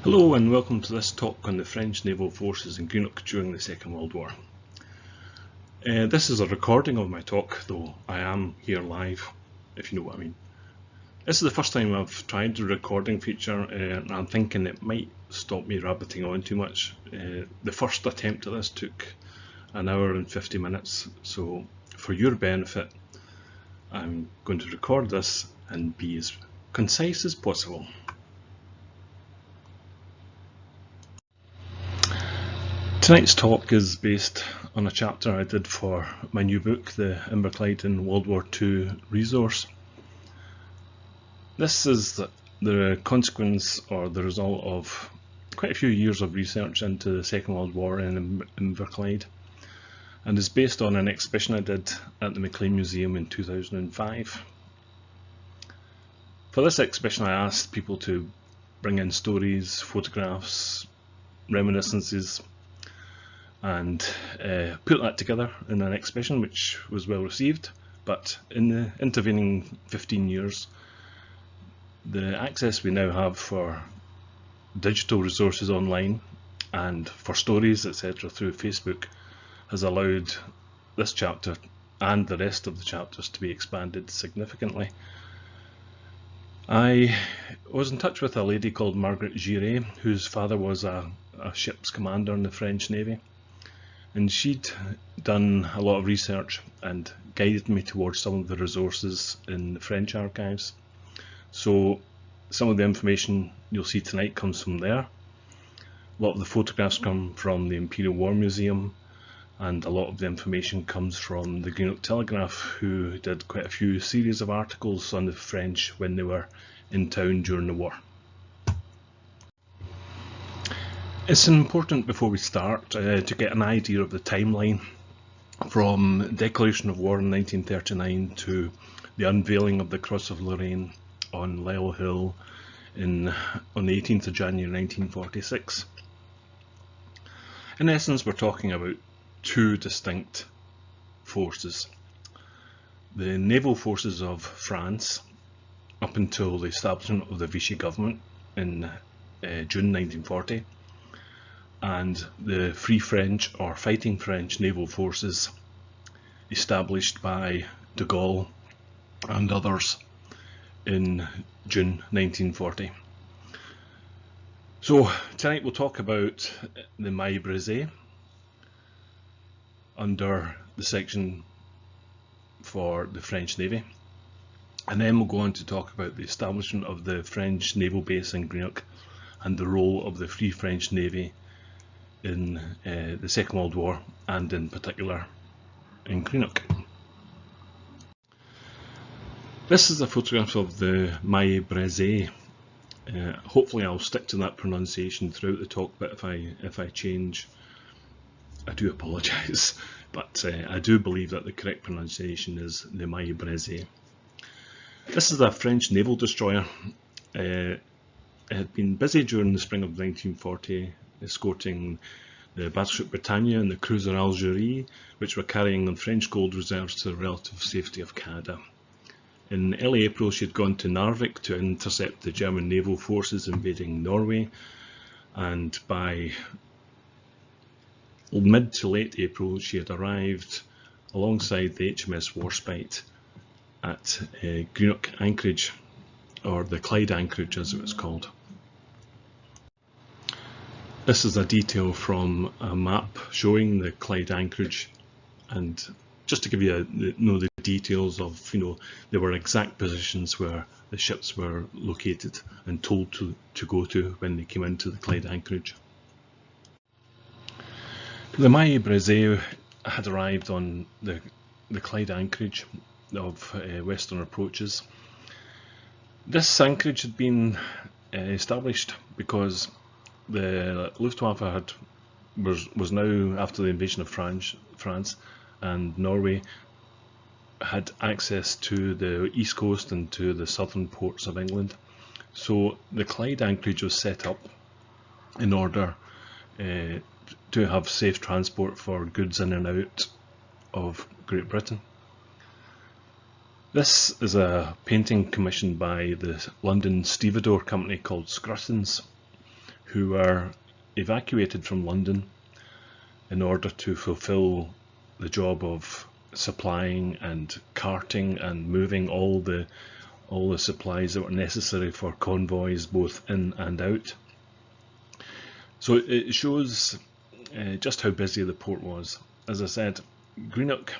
Hello and welcome to this talk on the French Naval Forces in Greenock during the Second World War. This is a recording of my talk, though I am here live, if you know what I mean. This is the first time I've tried the recording feature, and I'm thinking it might stop me rabbiting on too much. The first attempt at this took an hour and 50 minutes, so for your benefit, I'm going to record this and be as concise as possible. Tonight's talk is based on a chapter I did for my new book, the Inverclyde in World War II Resource. This is the consequence or the result of quite a few years of research into the Second World War in Inverclyde, and is based on an exhibition I did at the Maclean Museum in 2005. For this exhibition I asked people to bring in stories, photographs, reminiscences, and put that together in an exhibition which was well received. But in the intervening 15 years, the access we now have for digital resources online and for stories, etc. through Facebook has allowed this chapter and the rest of the chapters to be expanded significantly. I was in touch with a lady called Margaret Giret, whose father was a ship's commander in the French Navy. And she'd done a lot of research and guided me towards some of the resources in the French archives. So some of the information you'll see tonight comes from there. A lot of the photographs come from the Imperial War Museum, and a lot of the information comes from the Greenock Telegraph, who did quite a few series of articles on the French when they were in town during the war. It's important before we start to get an idea of the timeline from Declaration of War in 1939 to the unveiling of the Cross of Lorraine on Lisle Hill on the 18th of January 1946. In essence, we're talking about two distinct forces. The naval forces of France, up until the establishment of the Vichy government in June 1940, and the Free French or Fighting French naval forces established by de Gaulle and others in June 1940. So tonight we'll talk about the Maille Breze under the section for the French Navy, and then we'll go on to talk about the establishment of the French naval base in Greenock and the role of the Free French Navy in the Second World War, and in particular in Greenock. This is a photograph of the Maille Breze. Hopefully I'll stick to that pronunciation throughout the talk, but if I change, I do apologise. But I do believe that the correct pronunciation is the Maille Breze. This is a French naval destroyer. It had been busy during the spring of 1940, escorting the battleship Britannia and the cruiser Algerie, which were carrying on French gold reserves to the relative safety of Canada. In early April, she had gone to Narvik to intercept the German naval forces invading Norway, and by mid to late April, she had arrived alongside the HMS Warspite at Greenock Anchorage, or the Clyde Anchorage as it was called. This is a detail from a map showing the Clyde Anchorage, and just to give you the details of, there were exact positions where the ships were located and told to go to when they came into the Clyde Anchorage. The Maille Breze had arrived on the Clyde Anchorage of Western Approaches. This anchorage had been established because the Luftwaffe was now, after the invasion of France and Norway, had access to the east coast and to the southern ports of England. So the Clyde Anchorage was set up in order to have safe transport for goods in and out of Great Britain. This is a painting commissioned by the London stevedore company called Scruttons, who were evacuated from London in order to fulfill the job of supplying and carting and moving all the supplies that were necessary for convoys both in and out. So it shows just how busy the port was. As I said, Greenock,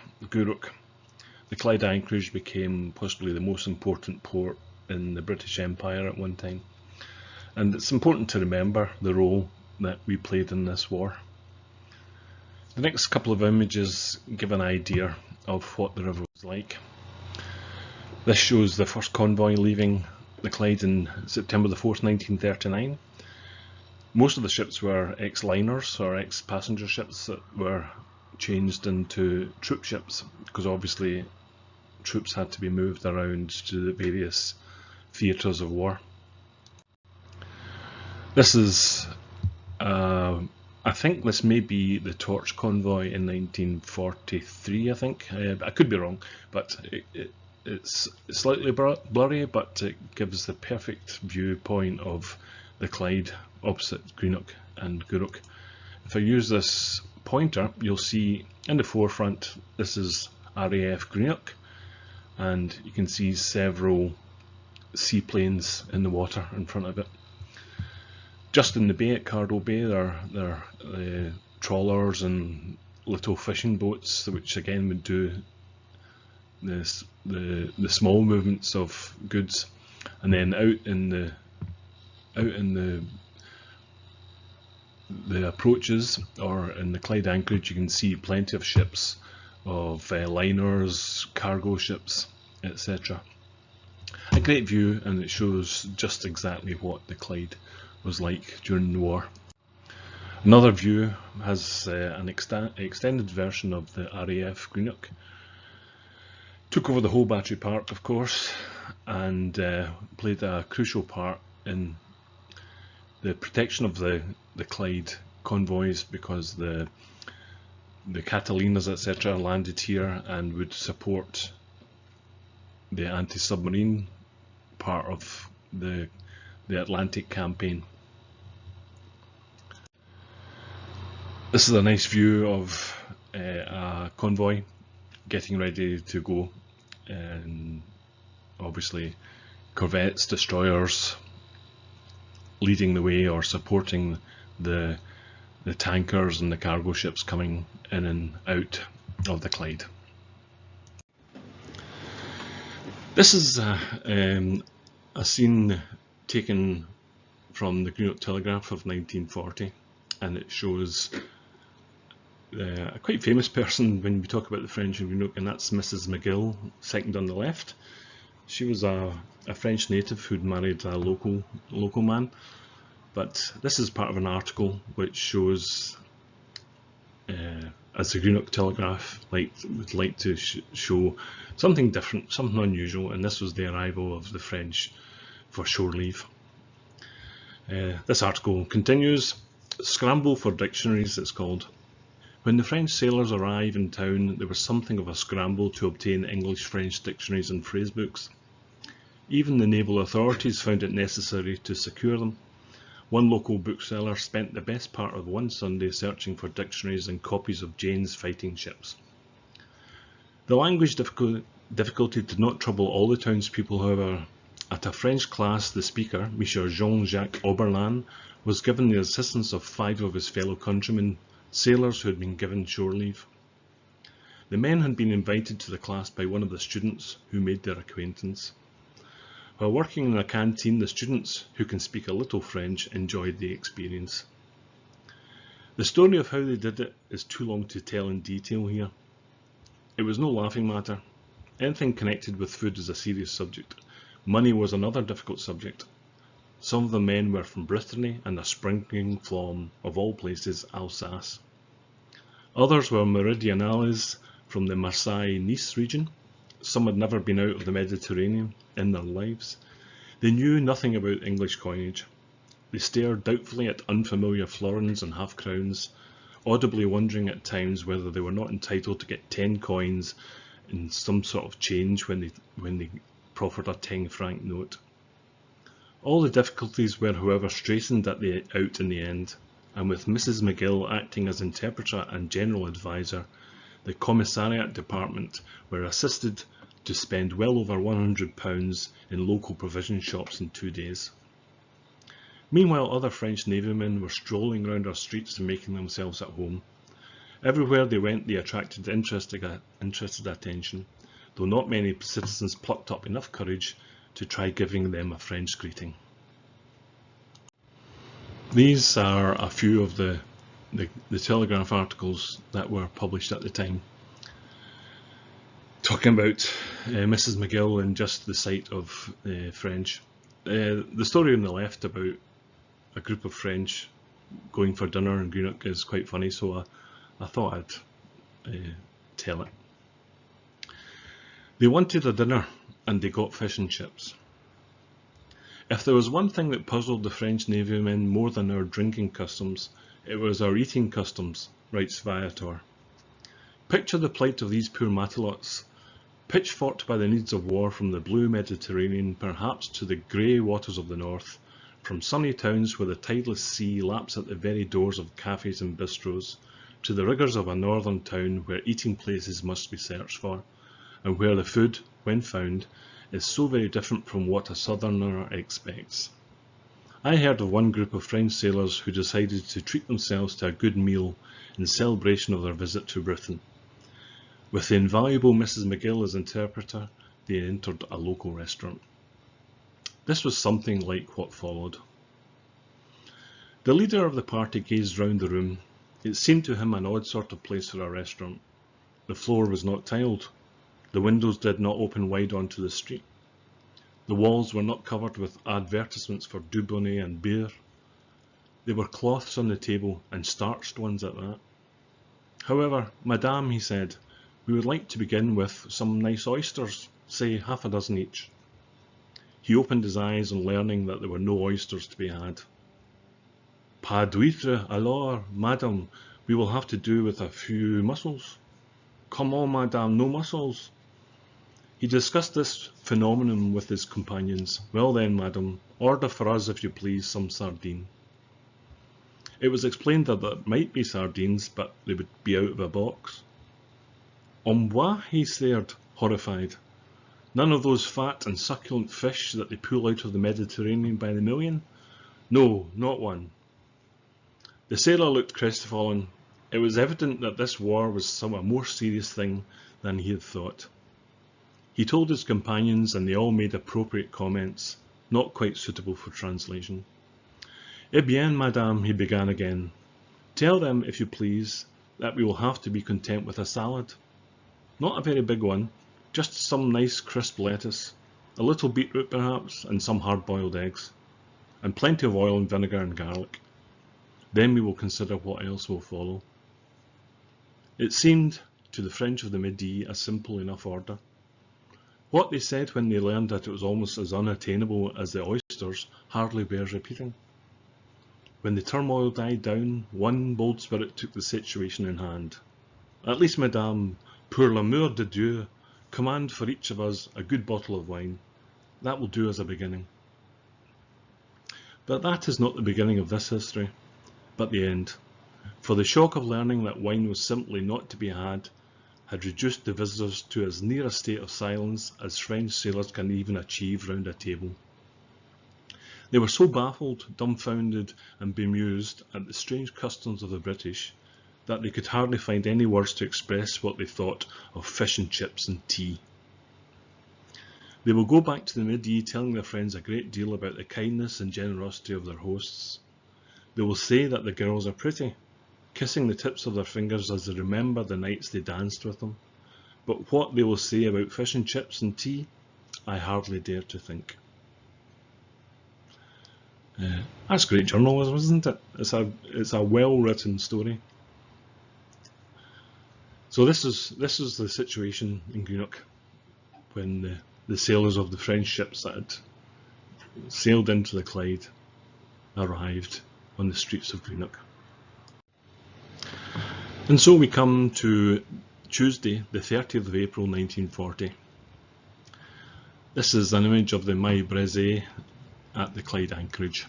the Clyde anchorage became possibly the most important port in the British Empire at one time. And it's important to remember the role that we played in this war. The next couple of images give an idea of what the river was like. This shows the first convoy leaving the Clyde in September the 4th, 1939. Most of the ships were ex-liners or ex-passenger ships that were changed into troop ships, because obviously troops had to be moved around to the various theatres of war. This is, I think this may be the Torch convoy in 1943, I think. I could be wrong, but it's slightly blurry, but it gives the perfect viewpoint of the Clyde opposite Greenock and Gourock. If I use this pointer, you'll see in the forefront, this is RAF Greenock, and you can see several seaplanes in the water in front of it. Just in the bay at Cardo Bay, there are trawlers and little fishing boats, which again would do the small movements of goods, and then out in the approaches, or in the Clyde anchorage, you can see plenty of ships, of liners, cargo ships, etc. A great view, and it shows just exactly what the Clyde was like during the war. Another view has an extended version of the RAF Greenock. Took over the whole battery park, of course, and played a crucial part in the protection of the Clyde convoys, because the Catalinas, etc. landed here and would support the anti-submarine part of the Atlantic campaign. This is a nice view of a convoy getting ready to go, and obviously corvettes, destroyers leading the way or supporting the tankers and the cargo ships coming in and out of the Clyde. This is a scene taken from the Greenock Telegraph of 1940, and it shows a quite famous person when we talk about the French in Greenock, and that's Mrs. McGill, second on the left. She was a French native who'd married a local man, but this is part of an article which shows, as the Greenock Telegraph would like to show something different, something unusual, and this was the arrival of the French for shore leave. This article continues. Scramble for dictionaries, it's called. When the French sailors arrived in town, there was something of a scramble to obtain English-French dictionaries and phrasebooks. Even the naval authorities found it necessary to secure them. One local bookseller spent the best part of one Sunday searching for dictionaries and copies of Jane's fighting ships. The language difficulty did not trouble all the townspeople, however. At a French class, the speaker, Monsieur Jean-Jacques Oberlin, was given the assistance of 5 of his fellow countrymen, sailors who had been given shore leave. The men had been invited to the class by one of the students, who made their acquaintance. While working in a canteen, the students, who can speak a little French, enjoyed the experience. The story of how they did it is too long to tell in detail here. It was no laughing matter. Anything connected with food is a serious subject. Money was another difficult subject. Some of the men were from Brittany and a sprinkling from, of all places, Alsace. Others were Meridionales from the Marseille-Nice region. Some had never been out of the Mediterranean in their lives. They knew nothing about English coinage. They stared doubtfully at unfamiliar florins and half-crowns, audibly wondering at times whether they were not entitled to get 10 coins in some sort of change when they proffered a 10-franc note. All the difficulties were, however, straightened out in the end, and with Mrs. McGill acting as interpreter and general adviser, the commissariat department were assisted to spend well over £100 in local provision shops in 2 days. Meanwhile, other French navymen were strolling round our streets and making themselves at home. Everywhere they went, they attracted interested attention, though not many citizens plucked up enough courage to try giving them a French greeting. These are a few of the Telegraph articles that were published at the time, talking about Mrs. McGill and just the sight of French. The story on the left about a group of French going for dinner in Greenock is quite funny, so I thought I'd tell it. They wanted a dinner and they got fish and chips. If there was one thing that puzzled the French navymen more than our drinking customs, it was our eating customs, writes Viator. Picture the plight of these poor matelots, pitchforked by the needs of war from the blue Mediterranean perhaps to the grey waters of the north, from sunny towns where the tideless sea laps at the very doors of cafes and bistros, to the rigours of a northern town where eating places must be searched for, and where the food, when found, is so very different from what a southerner expects. I heard of one group of French sailors who decided to treat themselves to a good meal in celebration of their visit to Britain. With the invaluable Mrs. McGill as interpreter, they entered a local restaurant. This was something like what followed. The leader of the party gazed round the room. It seemed to him an odd sort of place for a restaurant. The floor was not tiled. The windows did not open wide onto the street. The walls were not covered with advertisements for Dubonnet and beer. There were cloths on the table, and starched ones at that. However, Madame, he said, we would like to begin with some nice oysters, say half a dozen each. He opened his eyes on learning that there were no oysters to be had. Pas d'huîtres, alors, madame, we will have to do with a few mussels. Comment, madame, no mussels? He discussed this phenomenon with his companions. Well then, madam, order for us, if you please, some sardine. It was explained that there might be sardines, but they would be out of a box. En bois, he stared, horrified. None of those fat and succulent fish that they pull out of the Mediterranean by the million? No, not one. The sailor looked crestfallen. It was evident that this war was a more serious thing than he had thought. He told his companions, and they all made appropriate comments, not quite suitable for translation. Eh bien, madame, he began again. Tell them, if you please, that we will have to be content with a salad. Not a very big one, just some nice crisp lettuce, a little beetroot perhaps, and some hard-boiled eggs, and plenty of oil and vinegar and garlic. Then we will consider what else will follow. It seemed, to the French of the Midi, a simple enough order. What they said when they learned that it was almost as unattainable as the oysters hardly bears repeating. When the turmoil died down, one bold spirit took the situation in hand. At least, madame, pour l'amour de Dieu, command for each of us a good bottle of wine. That will do as a beginning. But that is not the beginning of this history, but the end. For the shock of learning that wine was simply not to be had reduced the visitors to as near a state of silence as French sailors can even achieve round a table. They were so baffled, dumbfounded and bemused at the strange customs of the British that they could hardly find any words to express what they thought of fish and chips and tea. They will go back to the Midi telling their friends a great deal about the kindness and generosity of their hosts. They will say that the girls are pretty, kissing the tips of their fingers as they remember the nights they danced with them. But what they will say about fish and chips and tea, I hardly dare to think. That's great journalism, isn't it? It's a well-written story. So this is the situation in Greenock when the sailors of the French ships that had sailed into the Clyde arrived on the streets of Greenock. And so we come to Tuesday, the 30th of April 1940. This is an image of the Maille Breze at the Clyde anchorage.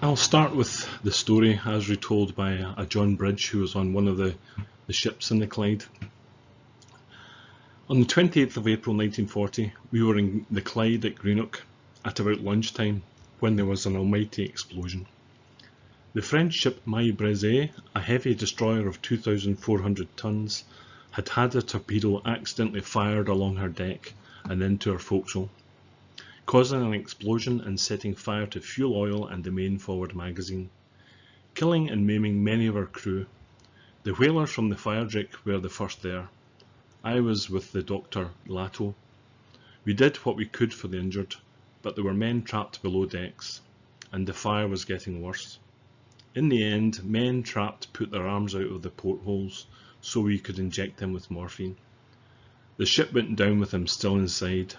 I'll start with the story as retold by a John Bridge who was on one of the ships in the Clyde. On the 28th of April 1940, we were in the Clyde at Greenock at about lunchtime when there was an almighty explosion. The French ship Maille Breze, a heavy destroyer of 2,400 tons, had a torpedo accidentally fired along her deck and into her forecastle, causing an explosion and setting fire to fuel oil and the main forward magazine, killing and maiming many of our crew. The whalers from the fire deck were the first there. I was with the Dr. Lato. We did what we could for the injured, but there were men trapped below decks, and the fire was getting worse. In the end, men trapped put their arms out of the portholes so we could inject them with morphine. The ship went down with them still inside.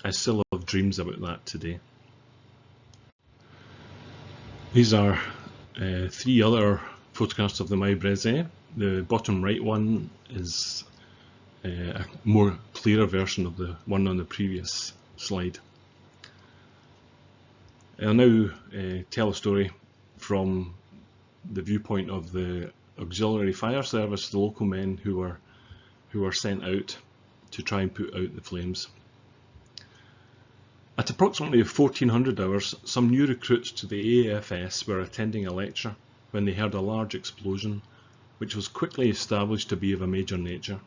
I still have dreams about that today. These are 3 other photographs of the Maille Breze. The bottom right one is a more clearer version of the one on the previous slide. I'll now tell a story from the viewpoint of the auxiliary fire service, the local men who were sent out to try and put out the flames. At approximately 1400 hours, some new recruits to the AFS were attending a lecture when they heard a large explosion, which was quickly established to be of a major nature.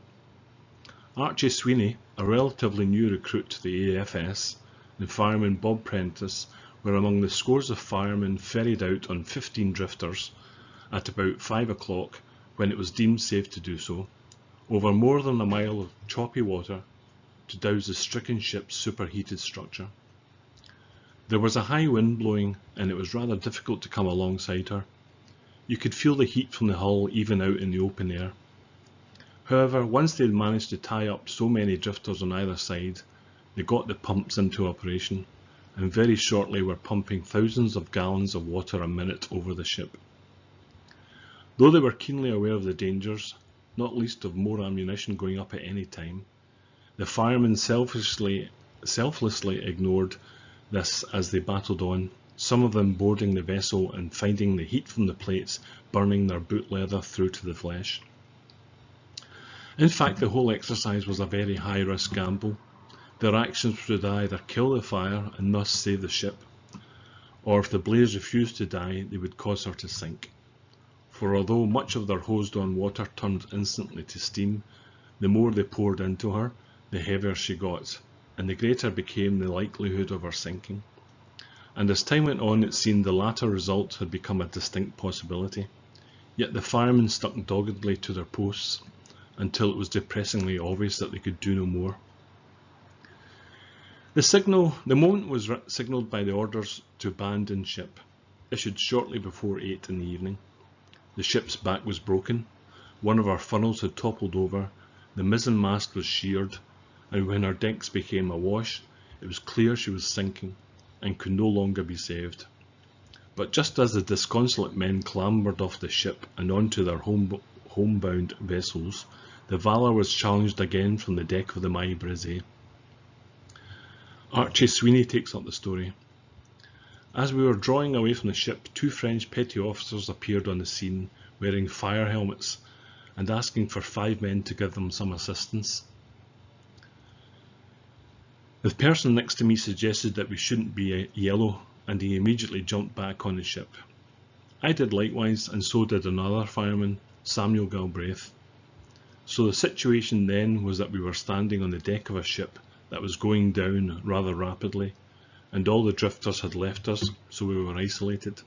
Archie Sweeney, a relatively new recruit to the AFS, and fireman Bob Prentice were among the scores of firemen ferried out on 15 drifters at about 5 o'clock when it was deemed safe to do so, over more than a mile of choppy water to douse the stricken ship's superheated structure. There was a high wind blowing and it was rather difficult to come alongside her. You could feel the heat from the hull even out in the open air. However, once they had managed to tie up so many drifters on either side, they got the pumps into operation, and very shortly were pumping thousands of gallons of water a minute over the ship. Though they were keenly aware of the dangers, not least of more ammunition going up at any time, the firemen selflessly ignored this as they battled on, some of them boarding the vessel and finding the heat from the plates burning their boot leather through to the flesh. In fact, the whole exercise was a very high-risk gamble. Their actions would either kill the fire and thus save the ship, or if the blaze refused to die, they would cause her to sink. For although much of their hosed-on water turned instantly to steam, the more they poured into her, the heavier she got, and the greater became the likelihood of her sinking. And as time went on, it seemed the latter result had become a distinct possibility. Yet the firemen stuck doggedly to their posts until it was depressingly obvious that they could do no more. The moment was signalled by the orders to abandon ship, issued shortly before 8 in the evening. The ship's back was broken, one of our funnels had toppled over, the mizzen mast was sheared, and when her decks became awash, it was clear she was sinking and could no longer be saved. But just as the disconsolate men clambered off the ship and onto their homebound vessels, the Valor was challenged again from the deck of the Maille Breze. Archie Sweeney takes up the story. As we were drawing away from the ship, 2 French petty officers appeared on the scene wearing fire helmets and asking for 5 men to give them some assistance. The person next to me suggested that we shouldn't be yellow, and he immediately jumped back on the ship. I did likewise, and so did another fireman, Samuel Galbraith. So the situation then was that we were standing on the deck of a ship that was going down rather rapidly, and all the drifters had left us, so we were isolated.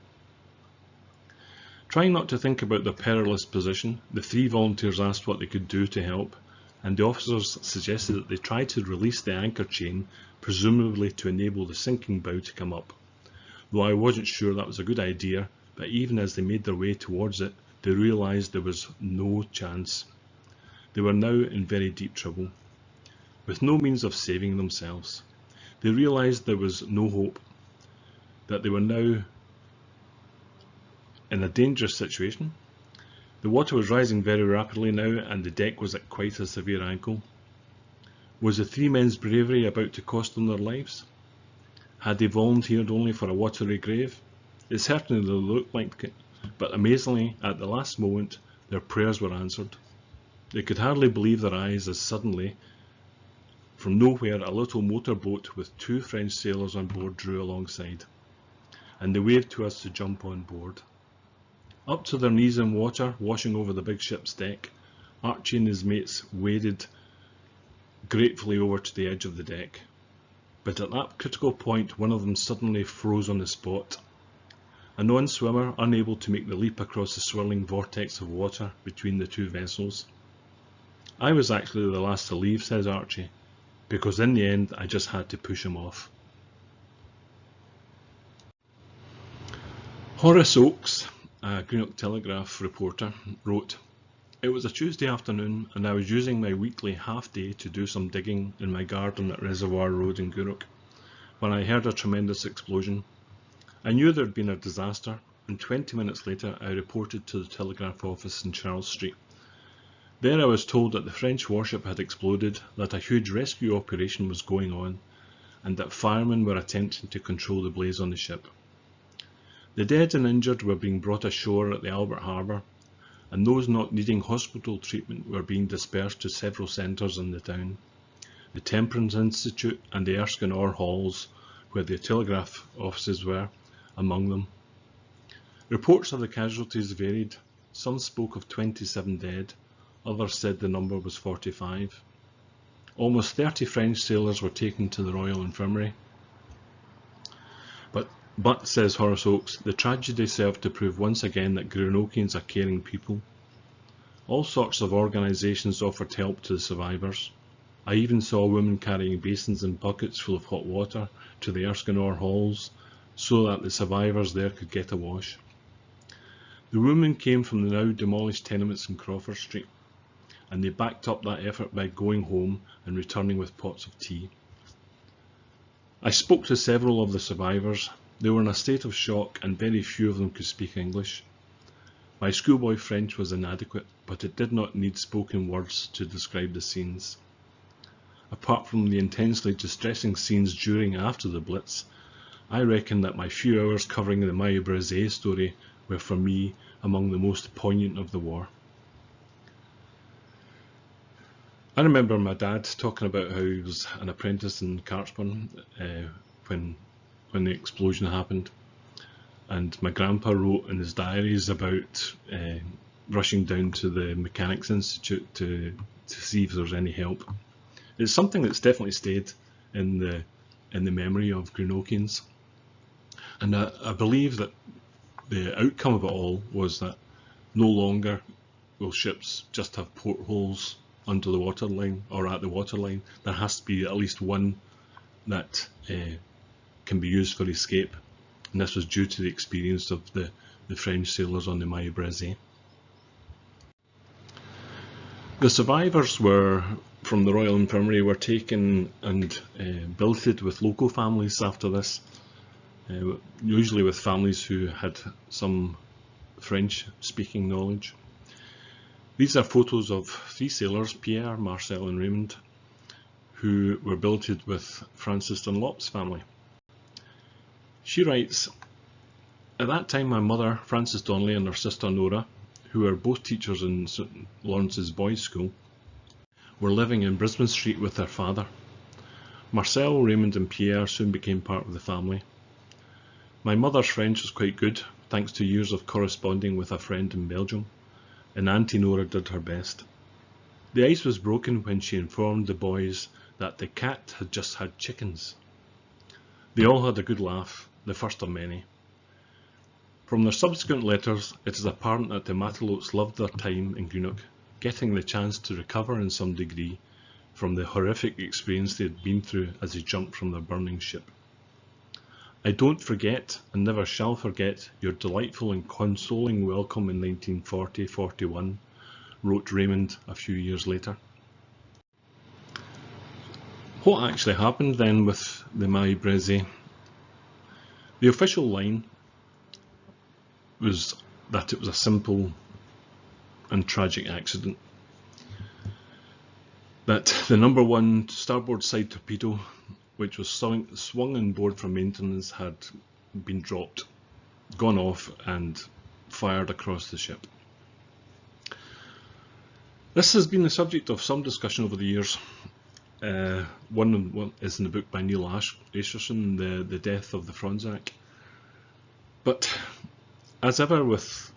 Trying not to think about the perilous position, the 3 volunteers asked what they could do to help, and the officers suggested that they try to release the anchor chain, presumably to enable the sinking bow to come up. Though I wasn't sure that was a good idea, but even as they made their way towards it, they realised there was no chance. They were now in very deep trouble, with no means of saving themselves. They realised there was no hope, that they were now in a dangerous situation. The water was rising very rapidly now, and the deck was at quite a severe angle. Was the 3 men's bravery about to cost them their lives? Had they volunteered only for a watery grave? It certainly looked like it, but amazingly, at the last moment, their prayers were answered. They could hardly believe their eyes as suddenly, from nowhere, a little motorboat with 2 French sailors on board drew alongside, and they waved to us to jump on board. Up to their knees in water, washing over the big ship's deck, Archie and his mates waded gratefully over to the edge of the deck. But at that critical point, one of them suddenly froze on the spot. A non-swimmer, unable to make the leap across the swirling vortex of water between the 2 vessels. I was actually the last to leave, says Archie, because in the end I just had to push him off. Horace Oakes, a Greenock Telegraph reporter, wrote, "It was a Tuesday afternoon and I was using my weekly half-day to do some digging in my garden at Reservoir Road in Greenock when I heard a tremendous explosion. I knew there had been a disaster, and 20 minutes later I reported to the telegraph office in Charles Street. There I was told that the French warship had exploded, that a huge rescue operation was going on, and that firemen were attempting to control the blaze on the ship. The dead and injured were being brought ashore at the Albert Harbour, and those not needing hospital treatment were being dispersed to several centres in the town, the Temperance Institute and the Erskine Orr halls, where the telegraph offices were, among them. Reports of the casualties varied. Some spoke of 27 dead, others said the number was 45. Almost 30 French sailors were taken to the Royal Infirmary. But, says Horace Oakes, the tragedy served to prove once again that Greenockians are caring people. All sorts of organisations offered help to the survivors. I even saw women carrying basins and buckets full of hot water to the Erskine Orr halls so that the survivors there could get a wash. The women came from the now demolished tenements in Crawford Street, and they backed up that effort by going home and returning with pots of tea. I spoke to several of the survivors. They were in a state of shock and very few of them could speak English. My schoolboy French was inadequate, but it did not need spoken words to describe the scenes. Apart from the intensely distressing scenes during and after the Blitz, I reckon that my few hours covering the Maille Breze story were for me among the most poignant of the war. I remember my dad talking about how he was an apprentice in Cartsburn when the explosion happened, and my grandpa wrote in his diaries about rushing down to the Mechanics Institute to see if there was any help. It's something that's definitely stayed in the memory of Greenockians, and I believe that the outcome of it all was that no longer will ships just have portholes under the waterline or at the waterline. There has to be at least one that can be used for escape, and this was due to the experience of the French sailors on the Maille Breze. The survivors from the Royal Infirmary were taken and billeted with local families after this, usually with families who had some French speaking knowledge. These are photos of 3 sailors, Pierre, Marcel and Raymond, who were billeted with Francis Dunlop's family. She writes, "At that time my mother, Frances Donnelly, and her sister Nora, who were both teachers in St Lawrence's Boys' School, were living in Brisbane Street with their father. Marcel, Raymond and Pierre soon became part of the family. My mother's French was quite good, thanks to years of corresponding with a friend in Belgium, and Auntie Nora did her best. The ice was broken when she informed the boys that the cat had just had chickens. They all had a good laugh, the first of many. From their subsequent letters, it is apparent that the Matelotes loved their time in Greenock, getting the chance to recover in some degree from the horrific experience they had been through as they jumped from their burning ship. I don't forget, and never shall forget, your delightful and consoling welcome in 1940-41, wrote Raymond a few years later." What actually happened then with the Maille Breze? The official line was that it was a simple and tragic accident. that the number 1 starboard side torpedo, which was swung on board for maintenance, had been dropped, gone off and fired across the ship. This has been the subject of some discussion over the years. One is in the book by Neil Acherson, The Death of the Fronsac. But as ever with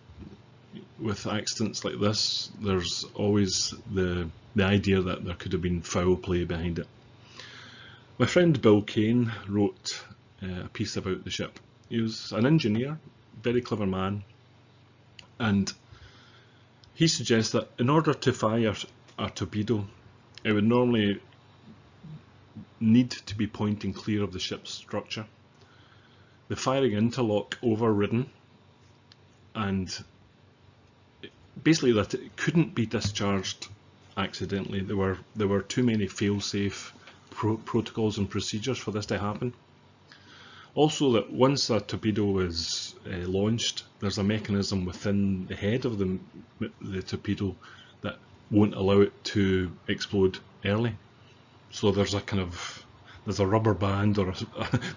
accidents like this, there's always the idea that there could have been foul play behind it. My friend Bill Kane wrote a piece about the ship. He was an engineer, very clever man, and he suggests that in order to fire a torpedo, it would normally need to be pointing clear of the ship's structure. The firing interlock overridden, and basically that it couldn't be discharged accidentally. There were too many fail-safe protocols and procedures for this to happen. Also, that once a torpedo is launched, there's a mechanism within the head of the torpedo that won't allow it to explode early. So there's a rubber band, or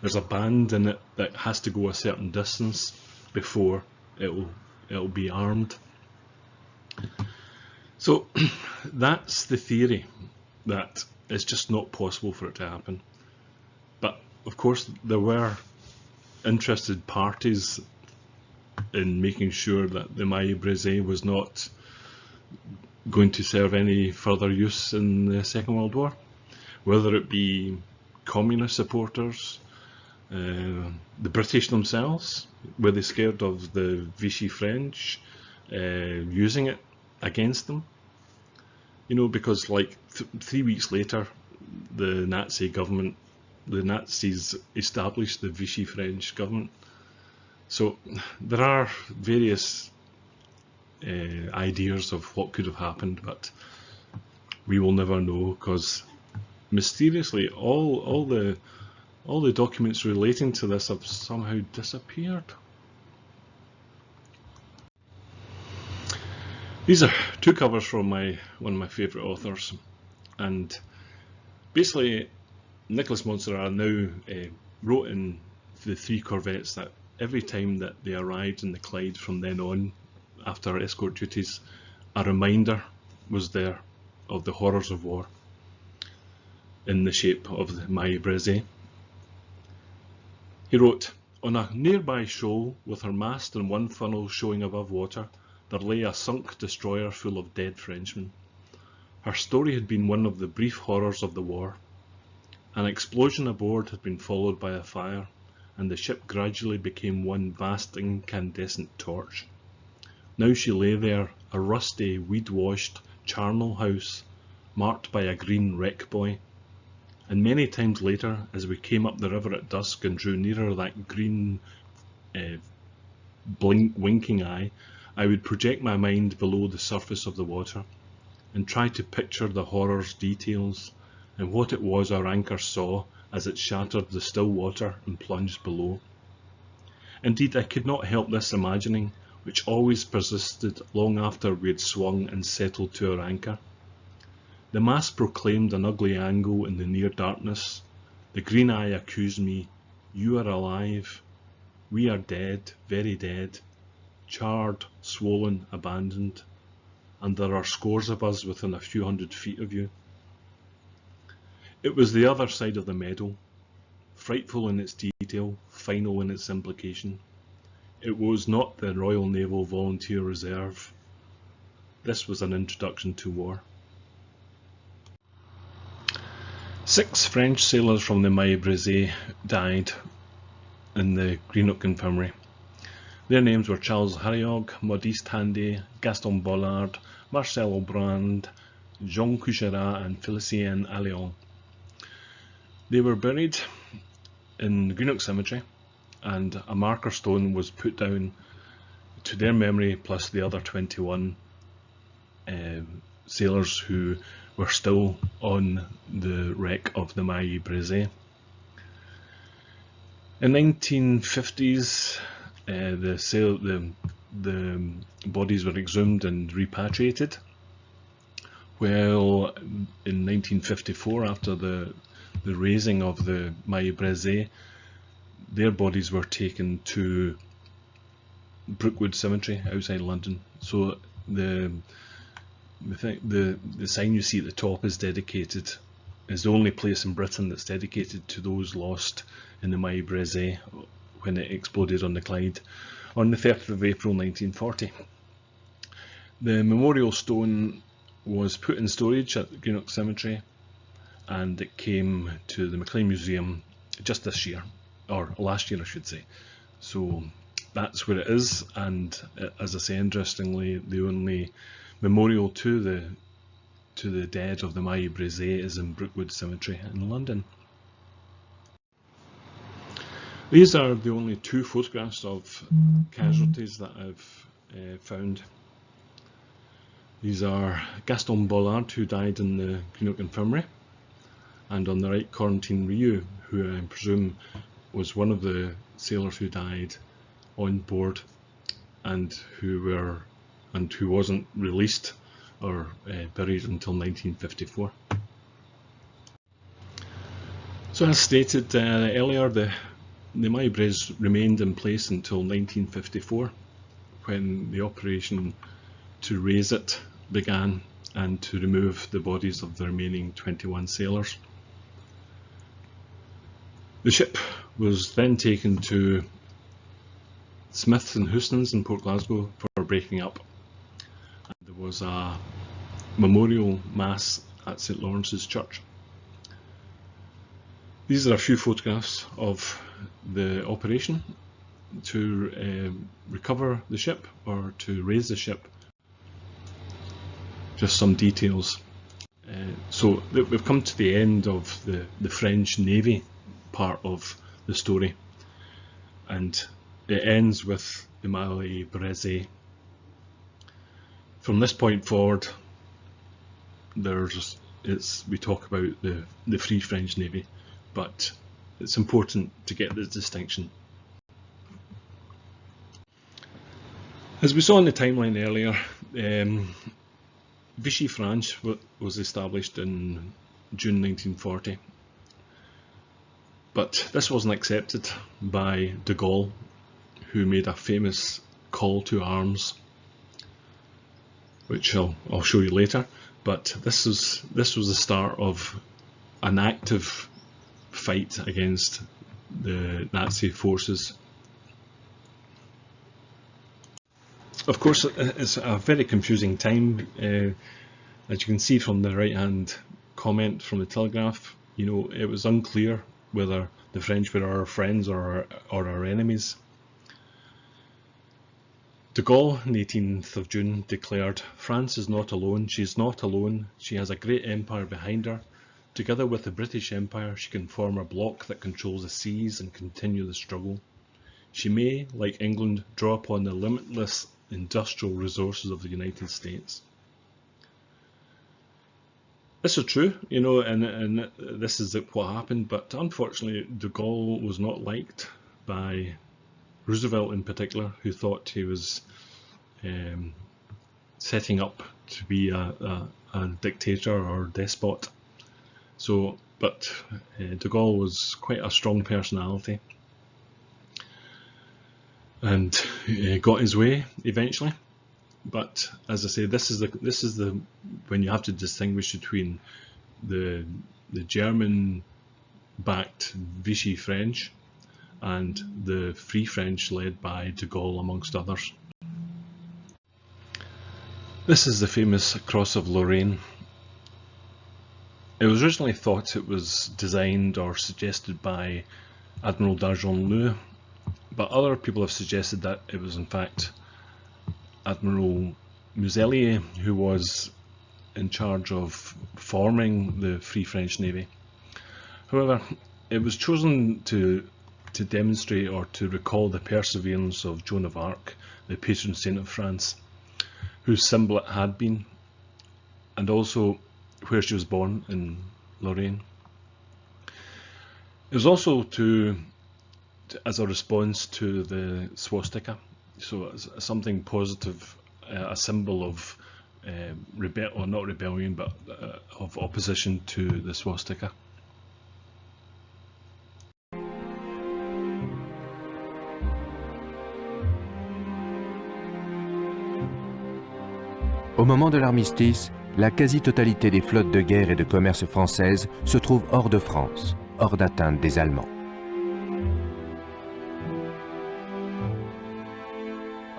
there's a band in it that has to go a certain distance before it'll be armed. So that's the theory, that it's just not possible for it to happen. But of course there were interested parties in making sure that the Maille Breze was not going to serve any further use in the Second World War, whether it be communist supporters, the British themselves. Were they scared of the Vichy French using it against them? You know, because like 3 weeks later, the Nazis established the Vichy French government. So there are various ideas of what could have happened, but we will never know, because mysteriously all the documents relating to this have somehow disappeared. These are 2 covers from one of my favourite authors, and basically Nicholas Montserrat now wrote in the 3 corvettes that every time that they arrived in the Clyde from then on, after escort duties, a reminder was there of the horrors of war in the shape of the Maille Breze. He wrote, "On a nearby shoal, with her mast and one funnel showing above water, there lay a sunk destroyer full of dead Frenchmen. Her story had been one of the brief horrors of the war. An explosion aboard had been followed by a fire, and the ship gradually became one vast incandescent torch. Now she lay there, a rusty, weed-washed charnel house, marked by a green wreck buoy. And many times later, as we came up the river at dusk and drew nearer that green winking eye, I would project my mind below the surface of the water, and try to picture the horror's details, and what it was our anchor saw as it shattered the still water and plunged below. Indeed, I could not help this imagining, which always persisted long after we had swung and settled to our anchor. The mast proclaimed an ugly angle in the near darkness. The green eye accused me, 'You are alive. We are dead, very dead, charred, swollen, abandoned, and there are scores of us within a few hundred feet of you.' It was the other side of the medal, frightful in its detail, final in its implication. It was not the Royal Naval Volunteer Reserve. This was an introduction to war." 6 French sailors from the Maille Breze died in the Greenock infirmary. Their names were Charles Harriog, Modeste Handy, Gaston Bollard, Marcel Aubrand, Jean Coucherat and Félicien Allion. They were buried in Greenock Cemetery, and a marker stone was put down to their memory, plus the other 21 sailors who were still on the wreck of the Maille Breze. In 1950s, the bodies were exhumed and repatriated, Well, in 1954, after the raising of the Maille Breze, their bodies were taken to Brookwood Cemetery outside London. So the sign you see at the top is the only place in Britain that's dedicated to those lost in the Maille Breze when it exploded on the Clyde on the 30th of April 1940. The memorial stone was put in storage at Greenock Cemetery, and it came to the Maclean Museum just this year, or last year I should say. So that's where it is, and as I say, interestingly, the only memorial to the dead of the Maille Breze is in Brookwood Cemetery in London. These are the only two photographs of casualties that I've found. These are Gaston Bollard, who died in the Greenock Infirmary, and on the right, Corentin Rieu, who I presume was one of the sailors who died on board and who wasn't released or buried until 1954. So as stated earlier, the Maille Breze remained in place until 1954, when the operation to raise it began and to remove the bodies of the remaining 21 sailors. The ship was then taken to Smiths and Houstons in Port Glasgow for breaking up. And there was a memorial mass at St Lawrence's Church. These are a few photographs of the operation to recover the ship or to raise the ship. Just some details. So we've come to the end of the French Navy part of the story, and it ends with the Maille Breze. From this point forward, we talk about the Free French Navy, but it's important to get this distinction. As we saw in the timeline earlier, Vichy France was established in June 1940, but this wasn't accepted by de Gaulle, who made a famous call to arms, which I'll show you later. But this was the start of an active fight against the Nazi forces. Of course, it's a very confusing time. As you can see from the right-hand comment from the Telegraph, it was unclear whether the French were our friends or our enemies. De Gaulle, on the 18th of June, declared, "France is not alone. She is not alone. She has a great empire behind her. Together with the British Empire, she can form a bloc that controls the seas and continue the struggle. She may, like England, draw upon the limitless industrial resources of the United States." This is true, and this is what happened, but unfortunately de Gaulle was not liked by Roosevelt in particular, who thought he was setting up to be a dictator or despot. But de Gaulle was quite a strong personality, and got his way eventually. But as I say, this is when you have to distinguish between the German-backed Vichy French and the Free French led by de Gaulle, amongst others. This is the famous Cross of Lorraine. It was originally thought it was designed or suggested by Admiral d'Argenleu, but other people have suggested that it was in fact Admiral Muselier who was in charge of forming the Free French Navy. However, it was chosen to demonstrate or to recall the perseverance of Joan of Arc, the patron saint of France, whose symbol it had been, and also where she was born in Lorraine. It was also as a response to the swastika, so as something positive, a symbol of not rebellion, but of opposition to the swastika. Au moment de l'armistice, la quasi-totalité des flottes de guerre et de commerce françaises se trouve hors de France, hors d'atteinte des Allemands.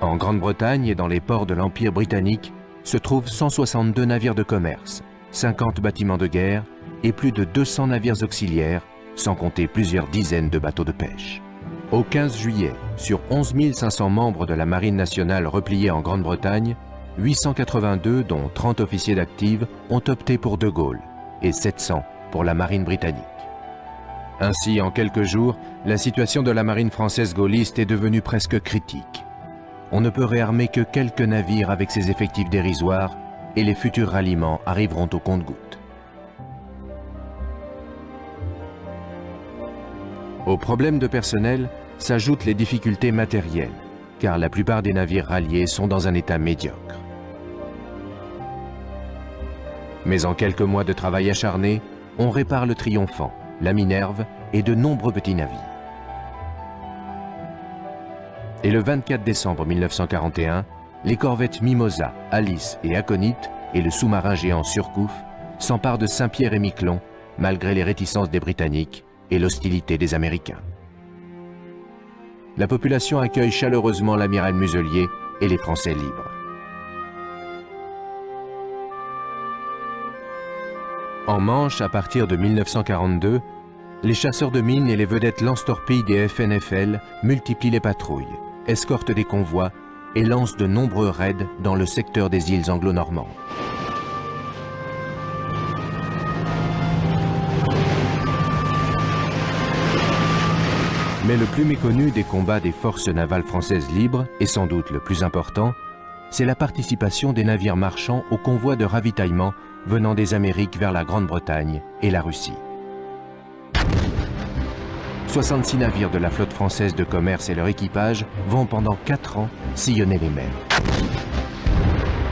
En Grande-Bretagne et dans les ports de l'Empire britannique se trouvent 162 navires de commerce, 50 bâtiments de guerre et plus de 200 navires auxiliaires, sans compter plusieurs dizaines de bateaux de pêche. Au 15 juillet, sur 11 500 membres de la Marine nationale repliés en Grande-Bretagne, 882, dont 30 officiers d'active, ont opté pour De Gaulle et 700 pour la marine britannique. Ainsi, en quelques jours, la situation de la marine française gaulliste est devenue presque critique. On ne peut réarmer que quelques navires avec ses effectifs dérisoires et les futurs ralliements arriveront au compte-gouttes. Aux problèmes de personnel s'ajoutent les difficultés matérielles, car la plupart des navires ralliés sont dans un état médiocre. Mais en quelques mois de travail acharné, on répare le Triomphant, la Minerve et de nombreux petits navires. Et le 24 décembre 1941, les corvettes Mimosa, Alice et Aconite et le sous-marin géant Surcouf s'emparent de Saint-Pierre et Miquelon, malgré les réticences des Britanniques et l'hostilité des Américains. La population accueille chaleureusement l'amiral Muselier et les Français libres. En Manche, à partir de 1942, les chasseurs de mines et les vedettes lance-torpilles des FNFL multiplient les patrouilles, escortent des convois et lancent de nombreux raids dans le secteur des îles anglo-normandes. Mais le plus méconnu des combats des forces navales françaises libres, et sans doute le plus important, c'est la participation des navires marchands aux convois de ravitaillement venant des Amériques vers la Grande-Bretagne et la Russie. 66 navires de la flotte française de commerce et leur équipage vont pendant 4 ans sillonner les mers.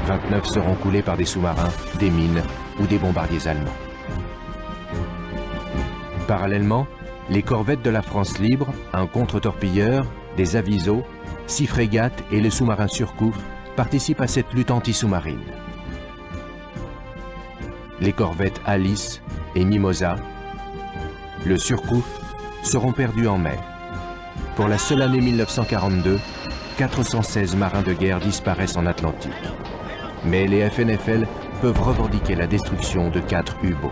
29 seront coulés par des sous-marins, des mines ou des bombardiers allemands. Parallèlement, les corvettes de la France libre, un contre-torpilleur, des avisos, 6 frégates et le sous-marin Surcouf participent à cette lutte anti-sous-marine. Les corvettes Alice et Mimosa, le Surcouf, seront perdus en mer. Pour la seule année 1942, 416 marins de guerre disparaissent en Atlantique. Mais les FNFL peuvent revendiquer la destruction de 4 U-boats.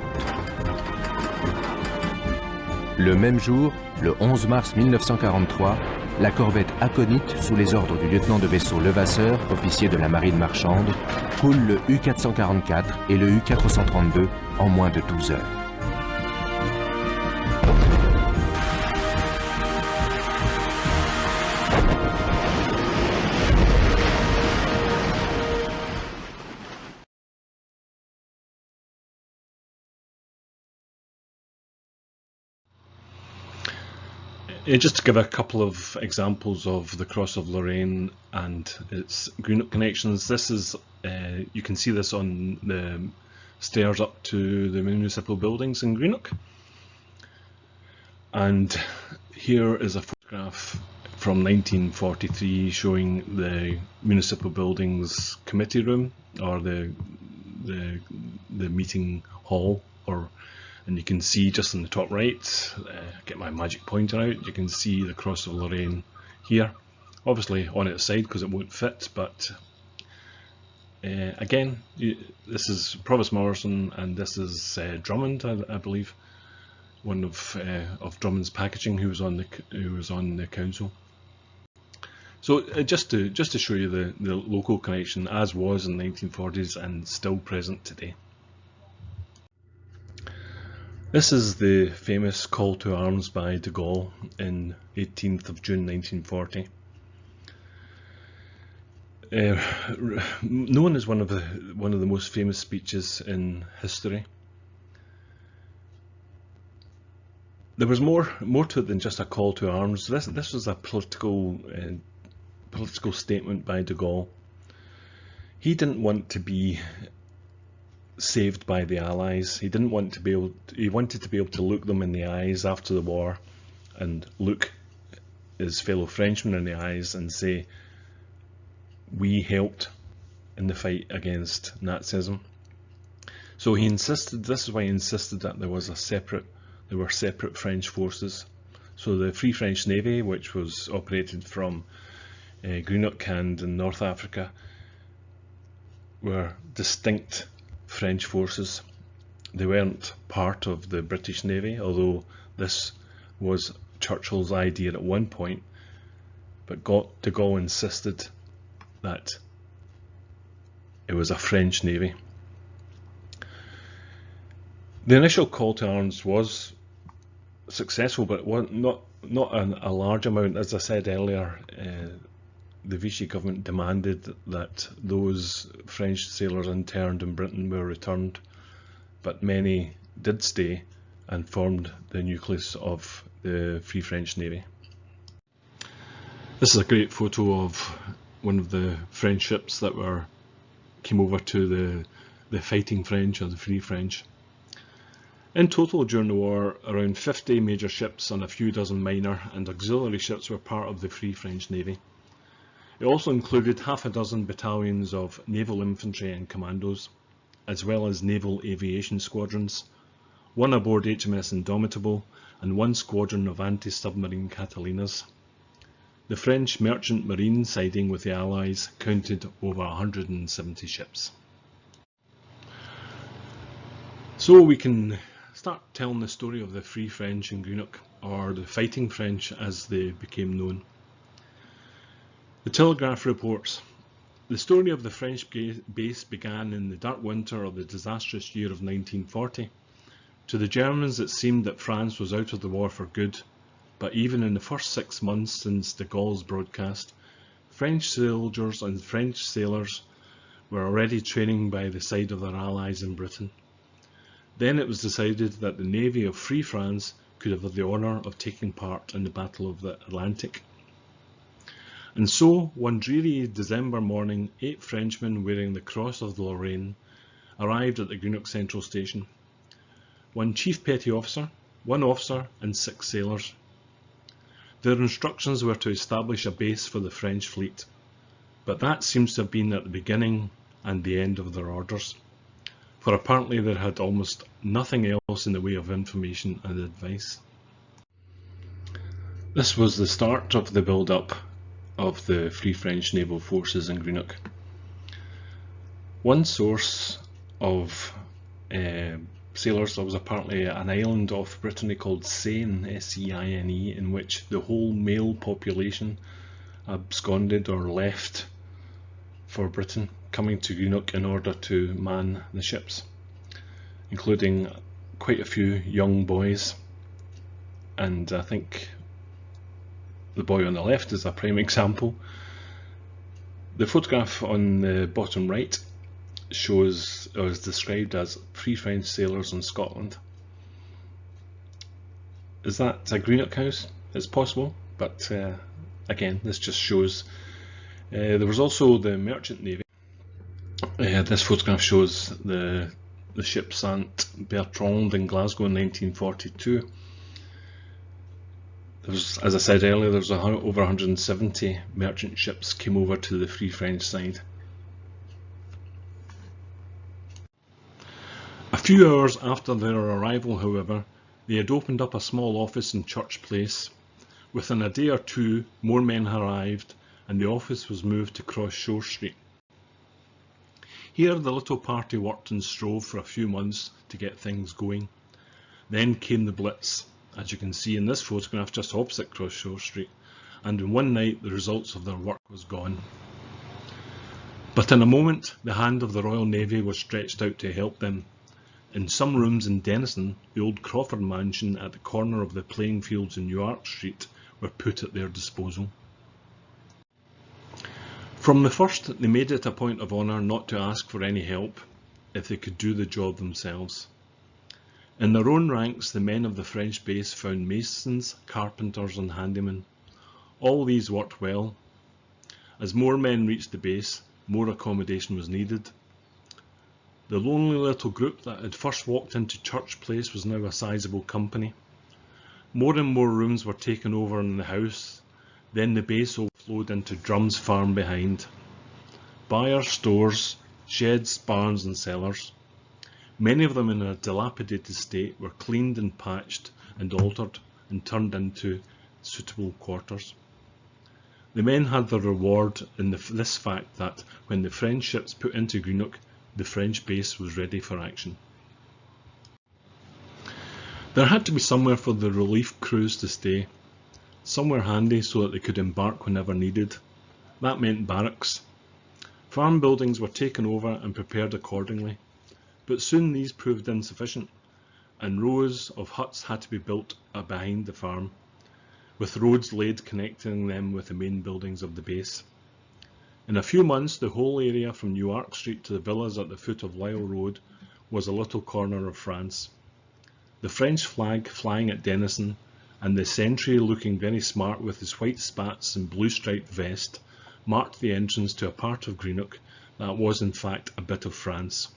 Le même jour, le 11 mars 1943, la corvette Aconite, sous les ordres du lieutenant de vaisseau Levasseur, officier de la marine marchande, coule le U-444 et le U-432 en moins de 12 heures. Just to give a couple of examples of the Cross of Lorraine and its Greenock connections, this is, you can see this on the stairs up to the municipal buildings in Greenock. And here is a photograph from 1943 showing the municipal buildings committee room, or the meeting hall, and you can see just in the top right, get my magic pointer out, you can see the Cross of Lorraine here, obviously on its side because it won't fit, but again, this is Provost Morrison and this is Drummond, I believe, one of Drummond's packaging, who was on the council. So just to show you the local connection as was in the 1940s and still present today. This is the famous call to arms by de Gaulle in 18th of June 1940. Known as one of the most famous speeches in history. There was more to it than just a call to arms. This was a political statement by de Gaulle. He didn't want to be saved by the Allies. He didn't want to be able. He wanted to be able to look them in the eyes after the war, and look his fellow Frenchmen in the eyes and say, "We helped in the fight against Nazism." So he insisted. This is why he insisted that there were separate French forces. So the Free French Navy, which was operated from Greenock and in North Africa, were distinct French forces. They weren't part of the British Navy, although this was Churchill's idea at one point, but de Gaulle insisted that it was a French Navy. The initial call to arms was successful, but it was not a large amount. As I said earlier, the Vichy government demanded that those French sailors interned in Britain were returned, but many did stay and formed the nucleus of the Free French Navy. This is a great photo of one of the French ships that came over to the fighting French, or the Free French. In total during the war, around 50 major ships and a few dozen minor and auxiliary ships were part of the Free French Navy. It also included half a dozen battalions of naval infantry and commandos, as well as naval aviation squadrons, one aboard HMS Indomitable, and one squadron of anti-submarine Catalinas. The French merchant marine siding with the Allies counted over 170 ships. So we can start telling the story of the Free French in Greenock, or the Fighting French as they became known. The Telegraph reports, the story of the French base began in the dark winter of the disastrous year of 1940. To the Germans it seemed that France was out of the war for good, but even in the first 6 months since de Gaulle's broadcast, French soldiers and French sailors were already training by the side of their allies in Britain. Then it was decided that the Navy of Free France could have the honour of taking part in the Battle of the Atlantic. And so, one dreary December morning, 8 Frenchmen wearing the Cross of the Lorraine arrived at the Greenock Central Station. 1 chief petty officer, 1 officer and 6 sailors. Their instructions were to establish a base for the French fleet, but that seems to have been at the beginning and the end of their orders, for apparently they had almost nothing else in the way of information and advice. This was the start of the build-up of the Free French Naval Forces in Greenock. One source of sailors, there was apparently an island off Brittany called Seine, S-E-I-N-E, in which the whole male population absconded or left for Britain, coming to Greenock in order to man the ships, including quite a few young boys, and I think the boy on the left is a prime example. The photograph on the bottom right shows, or is described as, Free French sailors in Scotland. Is that a Greenock house? It's possible, but again, this just shows. There was also the Merchant Navy. This photograph shows the ship Saint Bertrand in Glasgow in 1942. There was, as I said earlier, there was over 170 merchant ships came over to the Free French side. A few hours after their arrival, however, they had opened up a small office in Church Place. Within a day or two, more men had arrived, and the office was moved to Cross Shore Street. Here the little party worked and strove for a few months to get things going. Then came the Blitz, as you can see in this photograph just opposite Cross Shore Street, and in one night the results of their work was gone. But in a moment the hand of the Royal Navy was stretched out to help them. In some rooms in Denison, the old Crawford mansion at the corner of the playing fields in York Street were put at their disposal. From the first, they made it a point of honour not to ask for any help if they could do the job themselves. In their own ranks, the men of the French base found masons, carpenters and handymen. All these worked well. As more men reached the base, more accommodation was needed. The lonely little group that had first walked into Church Place was now a sizable company. More and more rooms were taken over in the house, then the base overflowed into Drum's farm behind. Byres, stores, sheds, barns and cellars, many of them in a dilapidated state, were cleaned and patched and altered and turned into suitable quarters. The men had their reward in this fact that when the French ships put into Greenock, the French base was ready for action. There had to be somewhere for the relief crews to stay, somewhere handy so that they could embark whenever needed. That meant barracks. Farm buildings were taken over and prepared accordingly, but soon these proved insufficient, and rows of huts had to be built behind the farm, with roads laid connecting them with the main buildings of the base. In a few months, the whole area from New Ark Street to the villas at the foot of Lisle Road was a little corner of France. The French flag flying at Denison, and the sentry looking very smart with his white spats and blue striped vest, marked the entrance to a part of Greenock that was in fact a bit of France.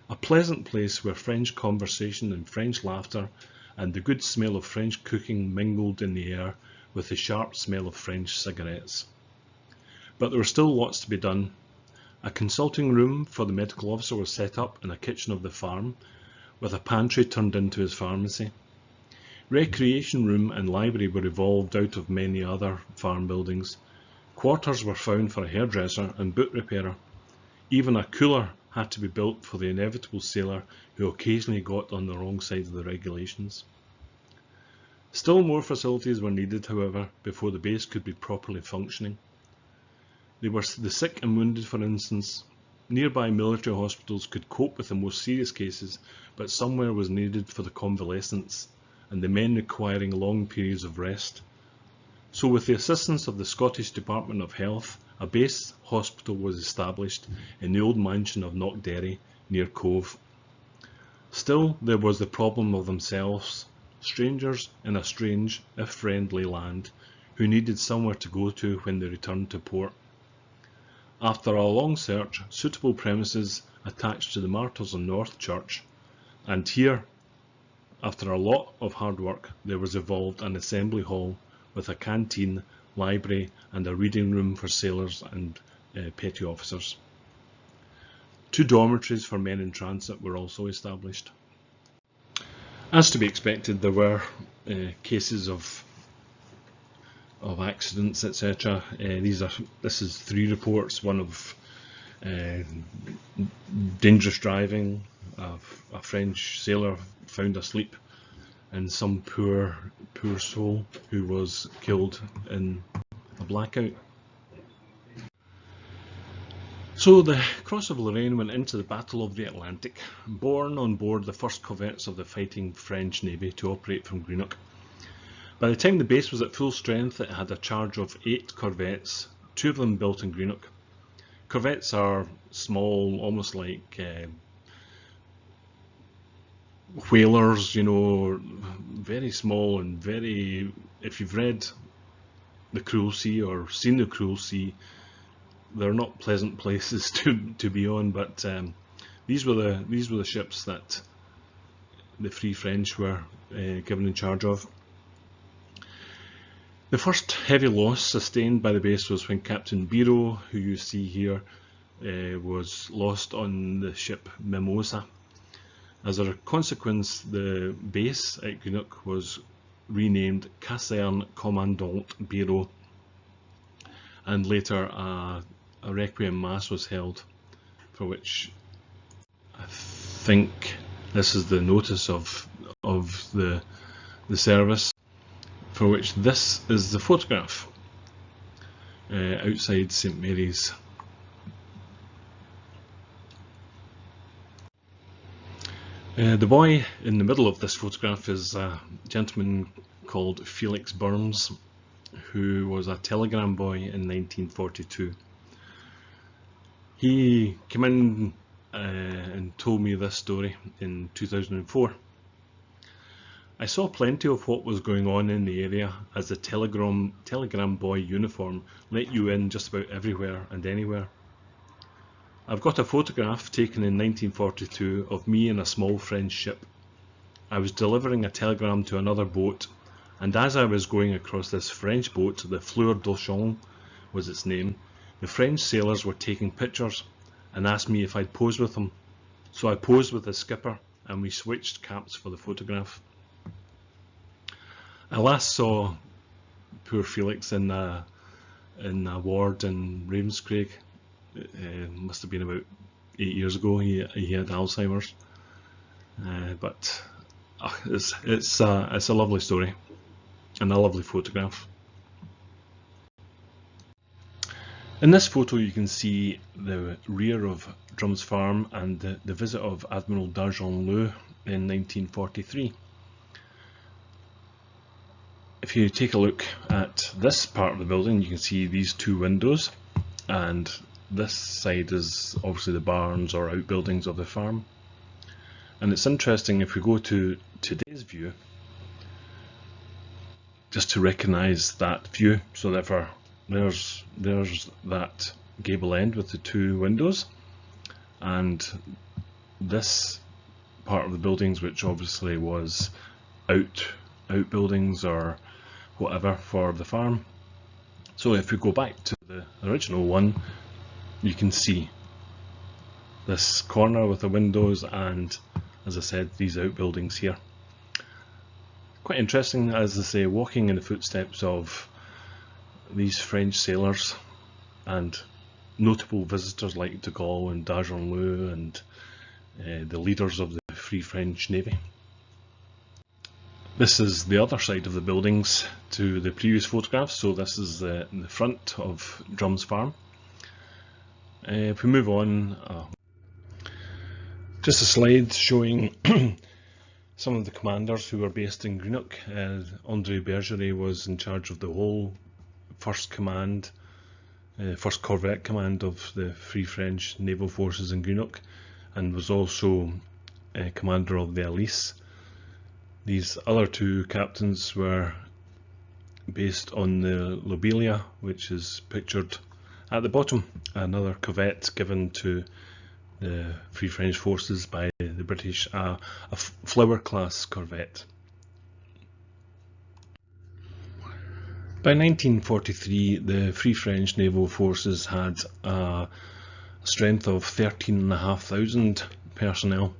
A pleasant place where French conversation and French laughter and the good smell of French cooking mingled in the air with the sharp smell of French cigarettes. But there was still lots to be done. A consulting room for the medical officer was set up in a kitchen of the farm, with a pantry turned into his pharmacy. Recreation room and library were evolved out of many other farm buildings. Quarters were found for a hairdresser and boot repairer. Even a cooler had to be built for the inevitable sailor who occasionally got on the wrong side of the regulations. Still more facilities were needed, however, before the base could be properly functioning. They were the sick and wounded, for instance. Nearby military hospitals could cope with the most serious cases, but somewhere was needed for the convalescents and the men requiring long periods of rest. So with the assistance of the Scottish Department of Health, a base hospital was established in the old mansion of Knockderry near Cove. Still, there was the problem of themselves, strangers in a strange, if friendly land, who needed somewhere to go to when they returned to port. After a long search, suitable premises attached to the Martyrs in North Church, and here, after a lot of hard work, there was evolved an assembly hall with a canteen, library and a reading room for sailors and petty officers. 2 dormitories for men in transit were also established. As to be expected, there were cases of accidents, etc. This is 3 reports. One of dangerous driving, a French sailor found asleep, and some poor soul who was killed in a blackout. So the Cross of Lorraine went into the Battle of the Atlantic, borne on board the first corvettes of the fighting French Navy to operate from Greenock. By the time the base was at full strength, it had a charge of 8 corvettes, 2 of them built in Greenock. Corvettes are small, almost like whalers, you know, very small and very, if you've read The Cruel Sea or seen The Cruel Sea, they're not pleasant places to be on, but these were the ships that the Free French were given in charge of. The first heavy loss sustained by the base was when Captain Biro, who you see here, was lost on the ship Mimosa. As a consequence, the base at Greenock was renamed Caserne Commandant Biro, and later a requiem mass was held, for which I think this is the notice of the service, for which this is the photograph outside St Mary's. The boy in the middle of this photograph is a gentleman called Felix Burns, who was a telegram boy in 1942. He came in and told me this story in 2004. I saw plenty of what was going on in the area, as the telegram boy uniform let you in just about everywhere and anywhere. I've got a photograph taken in 1942 of me in a small French ship. I was delivering a telegram to another boat, and as I was going across this French boat, the Fleur d'Auchan was its name, the French sailors were taking pictures and asked me if I'd pose with them. So I posed with the skipper and we switched caps for the photograph. I last saw poor Felix in a ward in Ravenscraig. It must have been about 8 years ago. He had Alzheimer's, but it's a lovely story and a lovely photograph. In this photo you can see the rear of Drum's Farm and the visit of Admiral d'Argenleu in 1943. If you take a look at this part of the building, you can see these two windows, and this side is obviously the barns or outbuildings of the farm. And it's interesting if we go to today's view, just to recognise that view. So therefore there's that gable end with the two windows, and this part of the buildings, which obviously was outbuildings or whatever for the farm. So if we go back to the original one, you can see this corner with the windows and, as I said, these outbuildings here. Quite interesting, as I say, walking in the footsteps of these French sailors and notable visitors like de Gaulle and d'Argenleu and the leaders of the Free French Navy. This is the other side of the buildings to the previous photographs, so this is the front of Drum's Farm. If we move on, just a slide showing some of the commanders who were based in Greenock. André Bergeret was in charge of the whole first corvette command of the Free French Naval Forces in Greenock, and was also commander of the Alice. These other two captains were based on the Lobelia, which is pictured at the bottom, another corvette given to the Free French Forces by the British, a Flower class corvette. By 1943, the Free French Naval Forces had a strength of 13,500 personnel.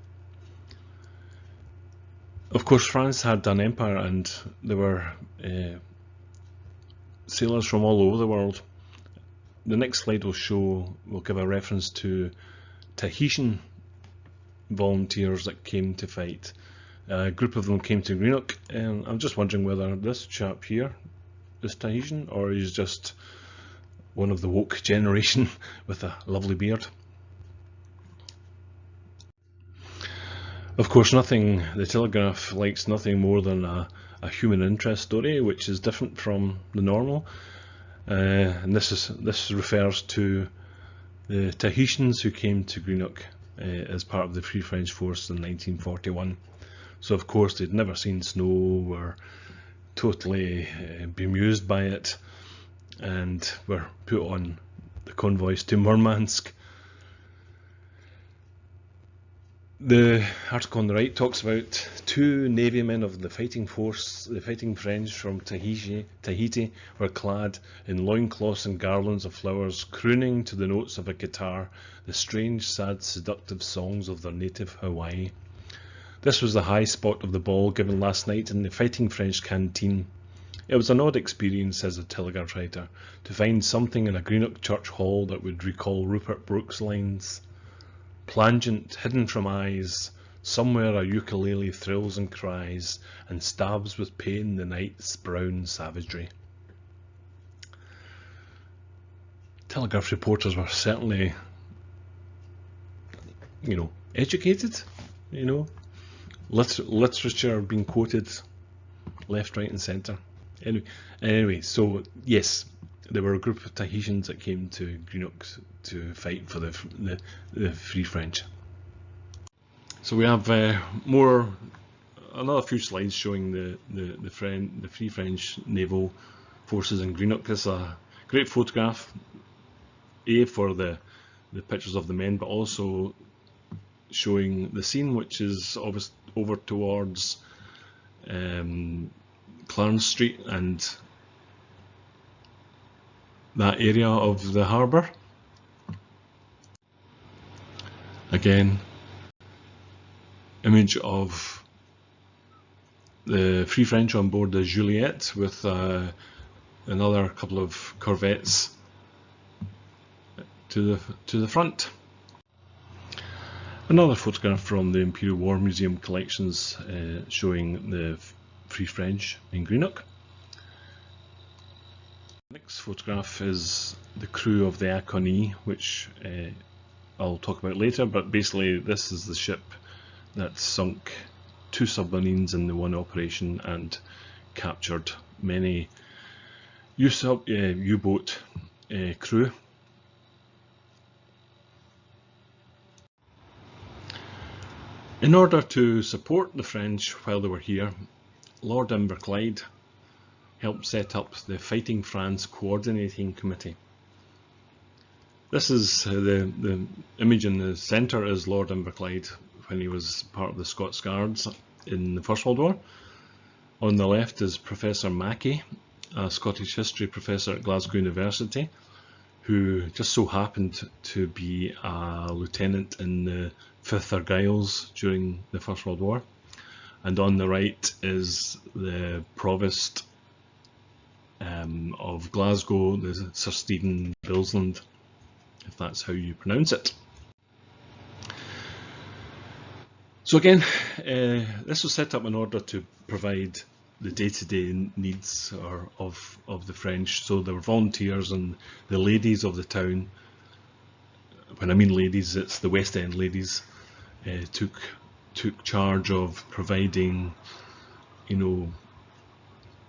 Of course, France had an empire, and there were sailors from all over the world. The next slide will give a reference to Tahitian volunteers that came to fight. A group of them came to Greenock, and I'm just wondering whether this chap here is Tahitian, or he's just one of the woke generation with a lovely beard. Of course, the Telegraph likes nothing more than a human interest story, which is different from the normal. And this refers to the Tahitians who came to Greenock as part of the Free French Force in 1941. So of course they'd never seen snow, were totally bemused by it, and were put on the convoys to Murmansk. The article on the right talks about two Navy men of the fighting force, the fighting French from Tahiti, were clad in loincloths and garlands of flowers, crooning to the notes of a guitar the strange, sad, seductive songs of their native Hawaii. This was the high spot of the ball given last night in the fighting French canteen. It was an odd experience, says the Telegraph writer, to find something in a Greenock church hall that would recall Rupert Brooke's lines. Plangent, hidden from eyes, somewhere a ukulele thrills and cries, and stabs with pain the night's brown savagery. Telegraph reporters were certainly, educated, literature being quoted left, right and centre. Anyway, so yes, there were a group of Tahitians that came to Greenock to fight for the Free French. So we have another few slides showing the Free French Naval Forces in Greenock. This is a great photograph, A, for the the pictures of the men, but also showing the scene, which is obviously over towards Clarence Street and that area of the harbour. Again, image of the Free French on board the Juliette with another couple of corvettes to the front. Another photograph from the Imperial War Museum collections showing the Free French in Greenock. Next photograph is the crew of the Akoni, which I'll talk about later, but basically this is the ship that sunk 2 submarines in the one operation and captured many U-boat crew. In order to support the French while they were here, Lord Inverclyde helped set up the Fighting France Coordinating Committee. This is the image in the centre is Lord Inverclyde when he was part of the Scots Guards in the First World War. On the left is Professor Mackey, a Scottish history professor at Glasgow University, who just so happened to be a lieutenant in the 5th Argylls during the First World War. And on the right is the Provost of Glasgow, the Sir Stephen Bilsland, if that's how you pronounce it. So again, this was set up in order to provide the day-to-day needs of the French. So there were volunteers, and the ladies of the town, when I mean ladies, it's the West End ladies, took charge of providing,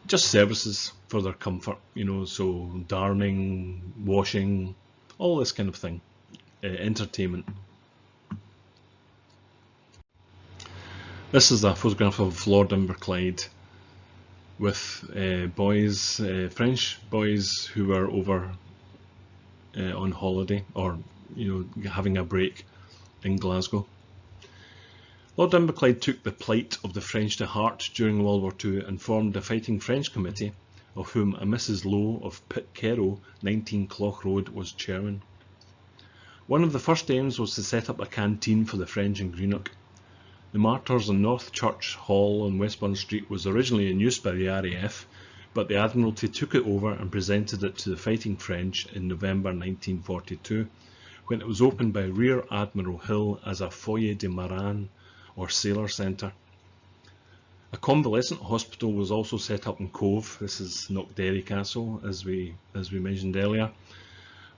just services for their comfort, so darning, washing, all this kind of thing, entertainment. This is a photograph of Lord Inverclyde with boys, French boys who were over on holiday or having a break in Glasgow. Lord Inverclyde took the plight of the French to heart during World War II and formed the Fighting French Committee, of whom a Mrs. Lowe of Pitcarrow, 19 Clough Road, was chairman. One of the first aims was to set up a canteen for the French in Greenock. The Martyrs in North Church Hall on Westbourne Street was originally in use by the RAF, but the Admiralty took it over and presented it to the Fighting French in November 1942, when it was opened by Rear Admiral Hill as a Foyer de Marine, or sailor centre. A convalescent hospital was also set up in Cove. This is Knockderry Castle, as we mentioned earlier,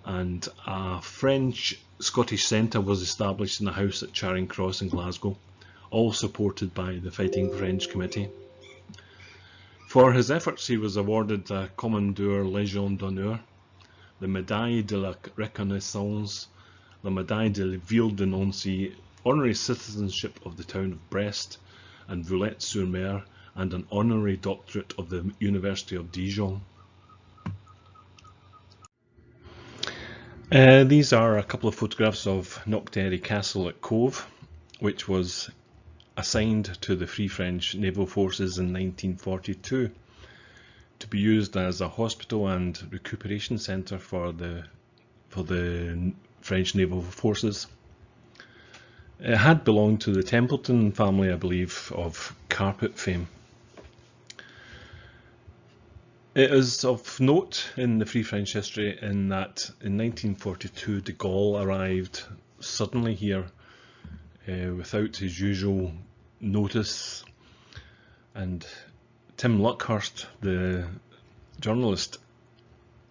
and a French-Scottish centre was established in a house at Charing Cross in Glasgow, all supported by the Fighting French Committee. For his efforts, he was awarded the Commandeur Légion d'Honneur, the Médaille de la Reconnaissance, the Médaille de Ville de Nancy, honorary citizenship of the town of Brest and Villette-sur-Mer, and an honorary doctorate of the University of Dijon. These are a couple of photographs of Knockderry Castle at Cove, which was assigned to the Free French Naval Forces in 1942 to be used as a hospital and recuperation centre for the French Naval Forces. It had belonged to the Templeton family, I believe, of carpet fame. It is of note in the Free French history in that in 1942 de Gaulle arrived suddenly here without his usual notice, and Tim Luckhurst, the journalist,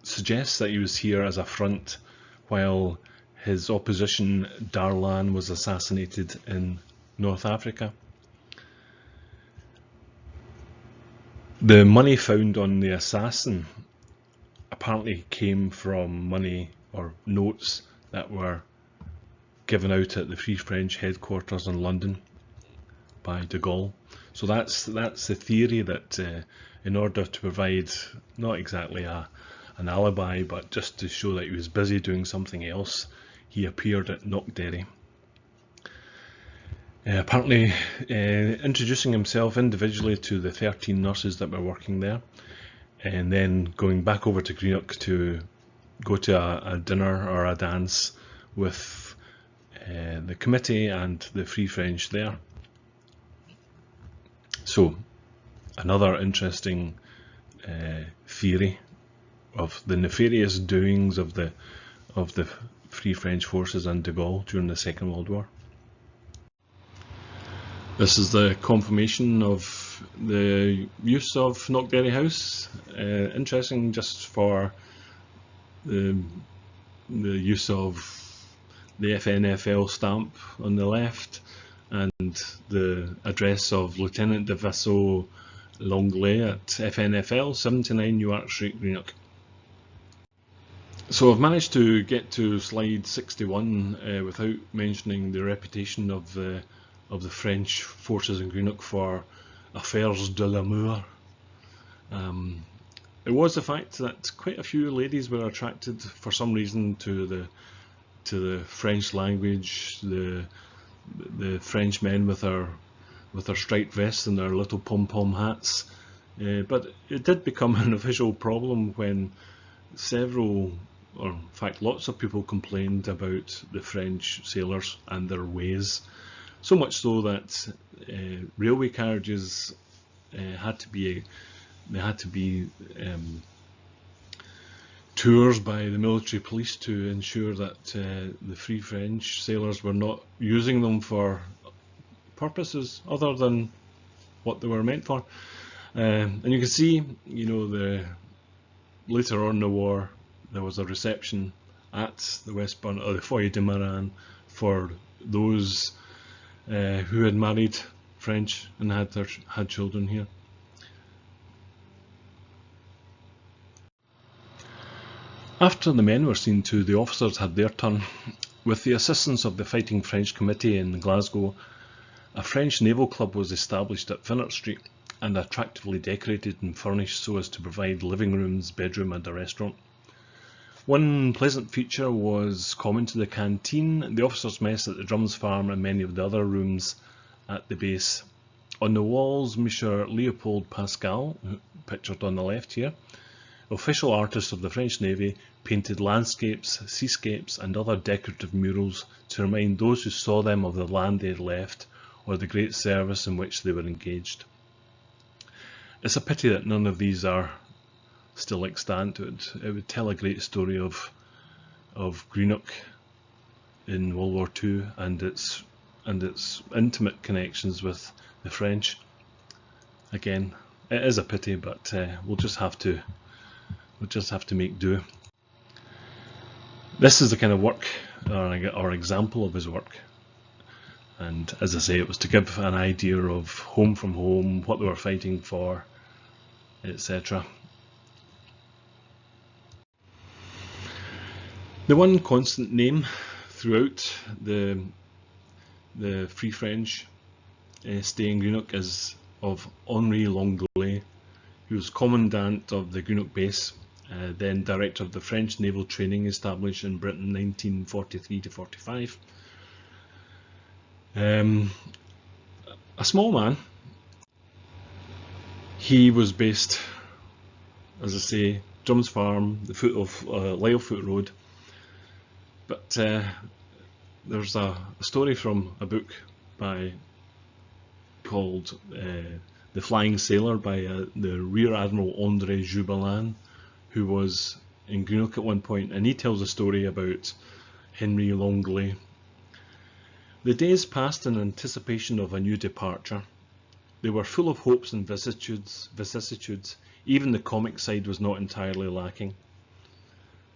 suggests that he was here as a front while his opposition Darlan was assassinated in North Africa. The money found on the assassin apparently came from money or notes that were given out at the Free French headquarters in London by de Gaulle. So that's the theory, that in order to provide not exactly an alibi, but just to show that he was busy doing something else, he appeared at Knockderry. Apparently introducing himself individually to the 13 nurses that were working there, and then going back over to Greenock to go to a dinner or a dance with the committee and the Free French there. So another interesting theory of the nefarious doings of the Free French Forces and de Gaulle during the Second World War. This is the confirmation of the use of Knockderry House. Interesting just for the use of the FNFL stamp on the left and the address of Lieutenant de Vaisseau Longley at FNFL, 79 Newark Street, Greenock. So I've managed to get to slide 61 without mentioning the reputation of the French forces in Greenock for affairs de l'amour. It was the fact that quite a few ladies were attracted for some reason to the French language, the French men with their striped vests and their little pom-pom hats. But it did become an official problem when several, or in fact lots of people complained about the French sailors and their ways. So much so that railway carriages had to be tours by the military police to ensure that the Free French sailors were not using them for purposes other than what they were meant for. And you can see, you know, later on in the war, there was a reception at the Westbourne, or the Foyer de Maran, for those who had married French and had children here. After the men were seen to, the officers had their turn. With the assistance of the Fighting French Committee in Glasgow, a French naval club was established at Finnart Street and attractively decorated and furnished so as to provide living rooms, bedroom and a restaurant. One pleasant feature was common to the canteen, the officers' mess at the Drums Farm and many of the other rooms at the base. On the walls, Monsieur Leopold Pascal, pictured on the left here, official artist of the French Navy, painted landscapes, seascapes and other decorative murals to remind those who saw them of the land they had left or the great service in which they were engaged. It's a pity that none of these are still extant. It would tell a great story of Greenock in World War II and its intimate connections with the French. Again, it is a pity, but we'll just have to make do. This is the kind of work or example of his work, and as I say, it was to give an idea of home from home, what they were fighting for, etc. The one constant name throughout the Free French stay in Greenock is of Henri Longley, who was commandant of the Greenock base, then director of the French naval training established in Britain 1943 to 45. A small man, he was based, as I say, Drums Farm, the foot of Lylefoot Road. But there's a story from a book called The Flying Sailor by the Rear Admiral André Jubilin, who was in Greenock at one point, and he tells a story about Henry Longley. The days passed in anticipation of a new departure. They were full of hopes and vicissitudes. Even the comic side was not entirely lacking.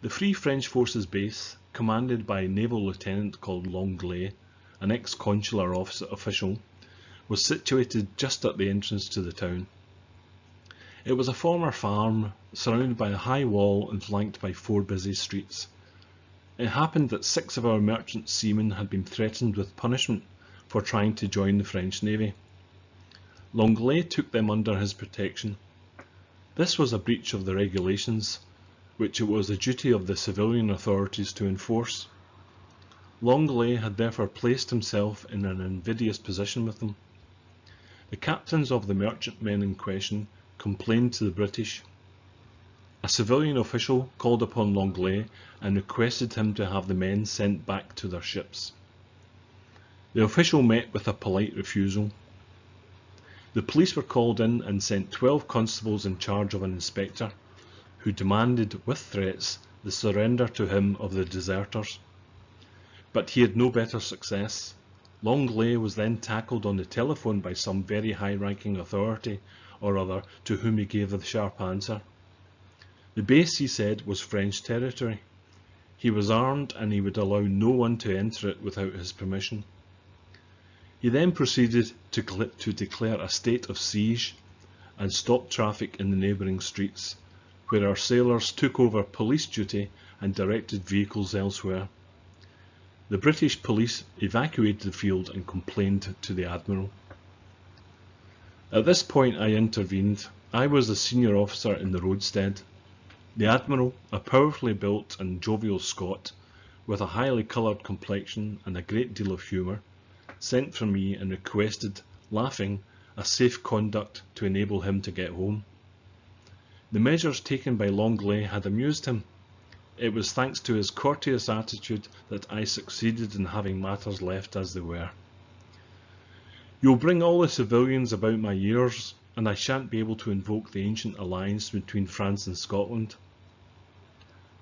The Free French Forces base, commanded by a naval lieutenant called Longley, an ex-consular official, was situated just at the entrance to the town. It was a former farm, surrounded by a high wall and flanked by 4 busy streets. It happened that 6 of our merchant seamen had been threatened with punishment for trying to join the French Navy. Longley took them under his protection. This was a breach of the regulations, which it was the duty of the civilian authorities to enforce. Longley had therefore placed himself in an invidious position with them. The captains of the merchantmen in question complained to the British. A civilian official called upon Longley and requested him to have the men sent back to their ships. The official met with a polite refusal. The police were called in and sent 12 constables in charge of an inspector, who demanded, with threats, the surrender to him of the deserters. But he had no better success. Longley was then tackled on the telephone by some very high-ranking authority or other, to whom he gave the sharp answer. The base, he said, was French territory. He was armed and he would allow no one to enter it without his permission. He then proceeded to declare a state of siege and stop traffic in the neighbouring streets, where our sailors took over police duty and directed vehicles elsewhere. The British police evacuated the field and complained to the Admiral. At this point I intervened. I was the senior officer in the roadstead. The Admiral, a powerfully built and jovial Scot, with a highly coloured complexion and a great deal of humour, sent for me and requested, laughing, a safe conduct to enable him to get home. The measures taken by Longley had amused him. It was thanks to his courteous attitude that I succeeded in having matters left as they were. "You'll bring all the civilians about my ears, and I shan't be able to invoke the ancient alliance between France and Scotland."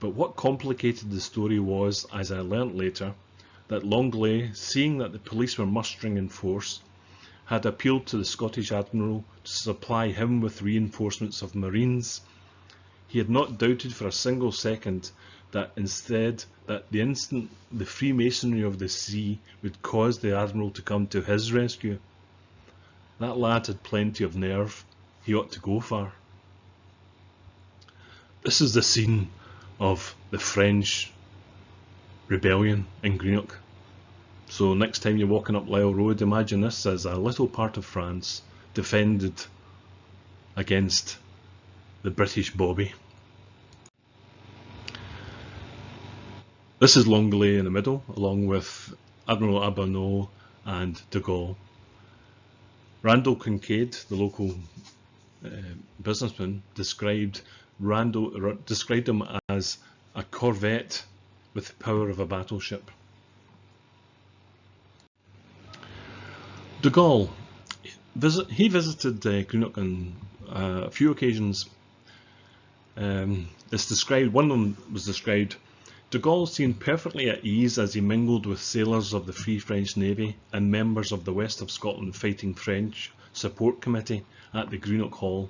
But what complicated the story was, as I learnt later, that Longley, seeing that the police were mustering in force, had appealed to the Scottish Admiral to supply him with reinforcements of Marines. He had not doubted for a single second that the instant the Freemasonry of the sea would cause the Admiral to come to his rescue. That lad had plenty of nerve. He ought to go far. This is the scene of the French rebellion in Greenock. So next time you're walking up Lisle Road, imagine this as a little part of France defended against the British Bobby. This is Longley in the middle, along with Admiral Arbonneau and de Gaulle. Randall Kincaid, the local businessman, described him as a corvette with the power of a battleship. De Gaulle, he visited Greenock on a few occasions. It's described, one of them was described, de Gaulle seemed perfectly at ease as he mingled with sailors of the Free French Navy and members of the West of Scotland Fighting French Support Committee at the Greenock Hall.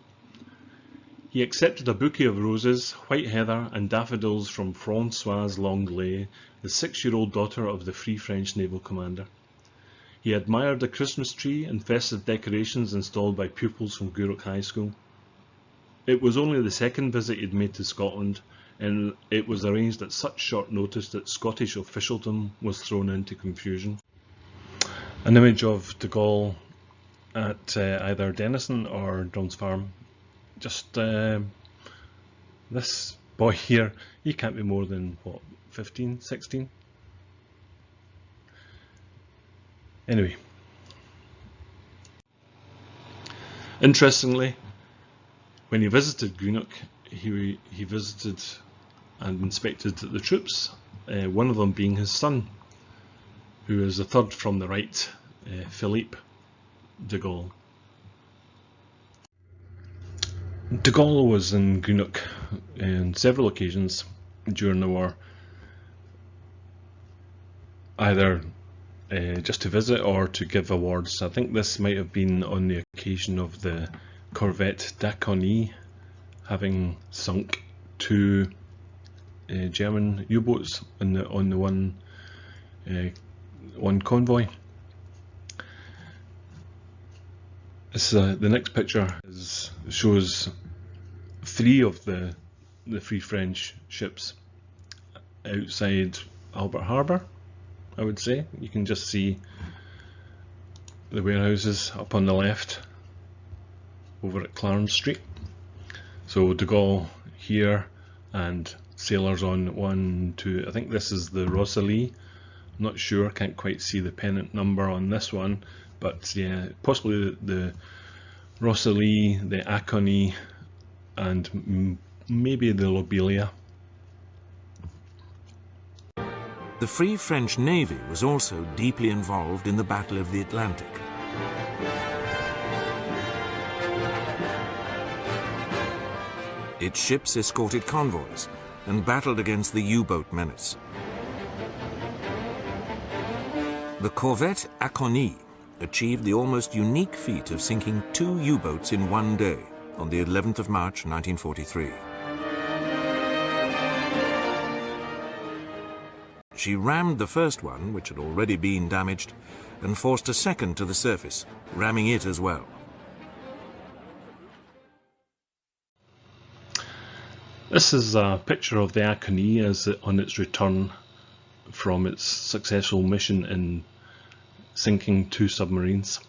He accepted a bouquet of roses, white heather and daffodils from Françoise Longley, the 6-year-old daughter of the Free French Naval Commander. He admired the Christmas tree and festive decorations installed by pupils from Greenock High School. It was only the second visit he had made to Scotland, and it was arranged at such short notice that Scottish officialdom was thrown into confusion. An image of de Gaulle at either Denison or Don's Farm. Just this boy here, he can't be more than, what, 15, 16? Anyway. Interestingly, when he visited Greenock, he visited and inspected the troops, one of them being his son, who is the third from the right, Philippe de Gaulle. De Gaulle was in Greenock on several occasions during the war, either just to visit or to give awards. I think this might have been on the occasion of the corvette Dacony having sunk 2 German U-boats on the one convoy. The next picture shows 3 of the Free French ships outside Albert Harbour, I would say. You can just see the warehouses up on the left over at Clarence Street. So de Gaulle here and sailors on 1, 2, I think this is the Rosalie Not sure, can't quite see the pennant number on this one, but yeah, possibly the Rosalie, the Acony, and maybe the Lobelia. The Free French Navy was also deeply involved in the Battle of the Atlantic. Its ships escorted convoys and battled against the U-boat menace. The corvette Acony achieved the almost unique feat of sinking 2 U-boats in one day on the 11th of March 1943. She rammed the first one, which had already been damaged, and forced a second to the surface, ramming it as well. This is a picture of the Acony as on its return from its successful mission in sinking 2 submarines.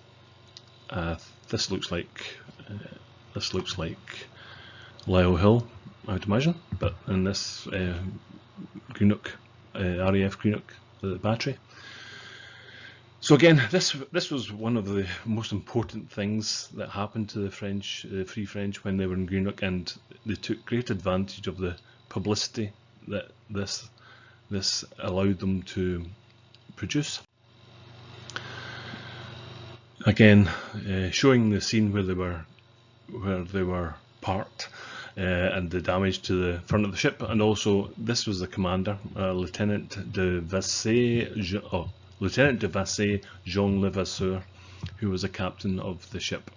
This looks like Lyle Hill, I would imagine, but in this Greenock, RAF Greenock, the battery. So again, this was one of the most important things that happened to the French, Free French, when they were in Greenock, and they took great advantage of the publicity that this allowed them to produce. Again, showing the scene where they were parked, and the damage to the front of the ship, and also this was the commander, Lieutenant de Vassé Jean Levasseur, who was a captain of the ship.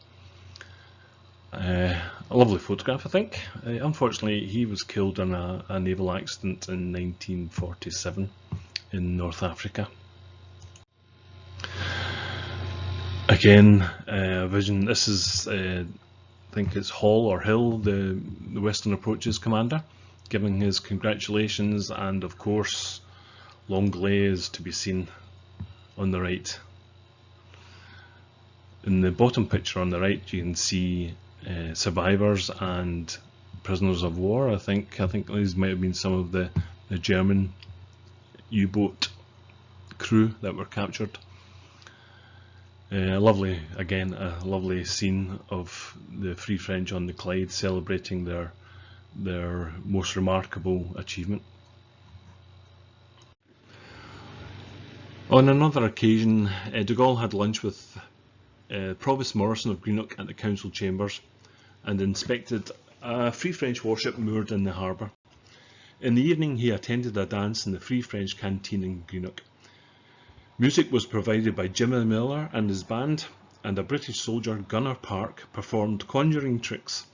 A lovely photograph, I think. Unfortunately, he was killed in a naval accident in 1947 in North Africa. Again, vision. This is, I think it's Hall or Hill, the Western Approaches commander, giving his congratulations, and of course, Longley is to be seen on the right. In the bottom picture on the right, you can see survivors and prisoners of war. I think these might have been some of the German U-boat crew that were captured. A lovely scene of the Free French on the Clyde celebrating their most remarkable achievement. On another occasion, de Gaulle had lunch with Provost Morrison of Greenock at the council chambers and inspected a Free French warship moored in the harbour. In the evening, he attended a dance in the Free French canteen in Greenock. Music was provided by Jimmy Miller and his band, and a British soldier, Gunner Park, performed conjuring tricks.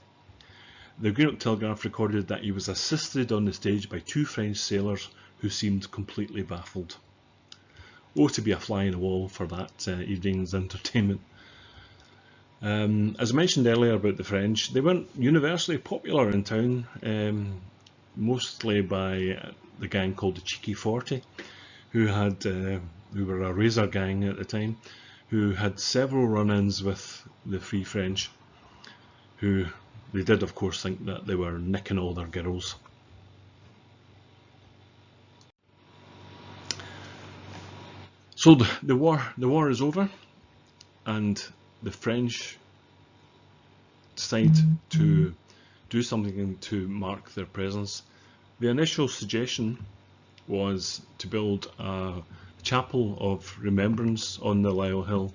The Greenock Telegraph recorded that he was assisted on the stage by 2 French sailors who seemed completely baffled. Oh, to be a fly in the wall for that evening's entertainment. As I mentioned earlier about the French, they weren't universally popular in town, mostly by the gang called the Cheeky 40, who were a razor gang at the time, who had several run-ins with the Free French, who they did of course think that they were nicking all their girls. So the war is over, and the French decide to do something to mark their presence. The initial suggestion was to build a chapel of remembrance on the Lyle Hill,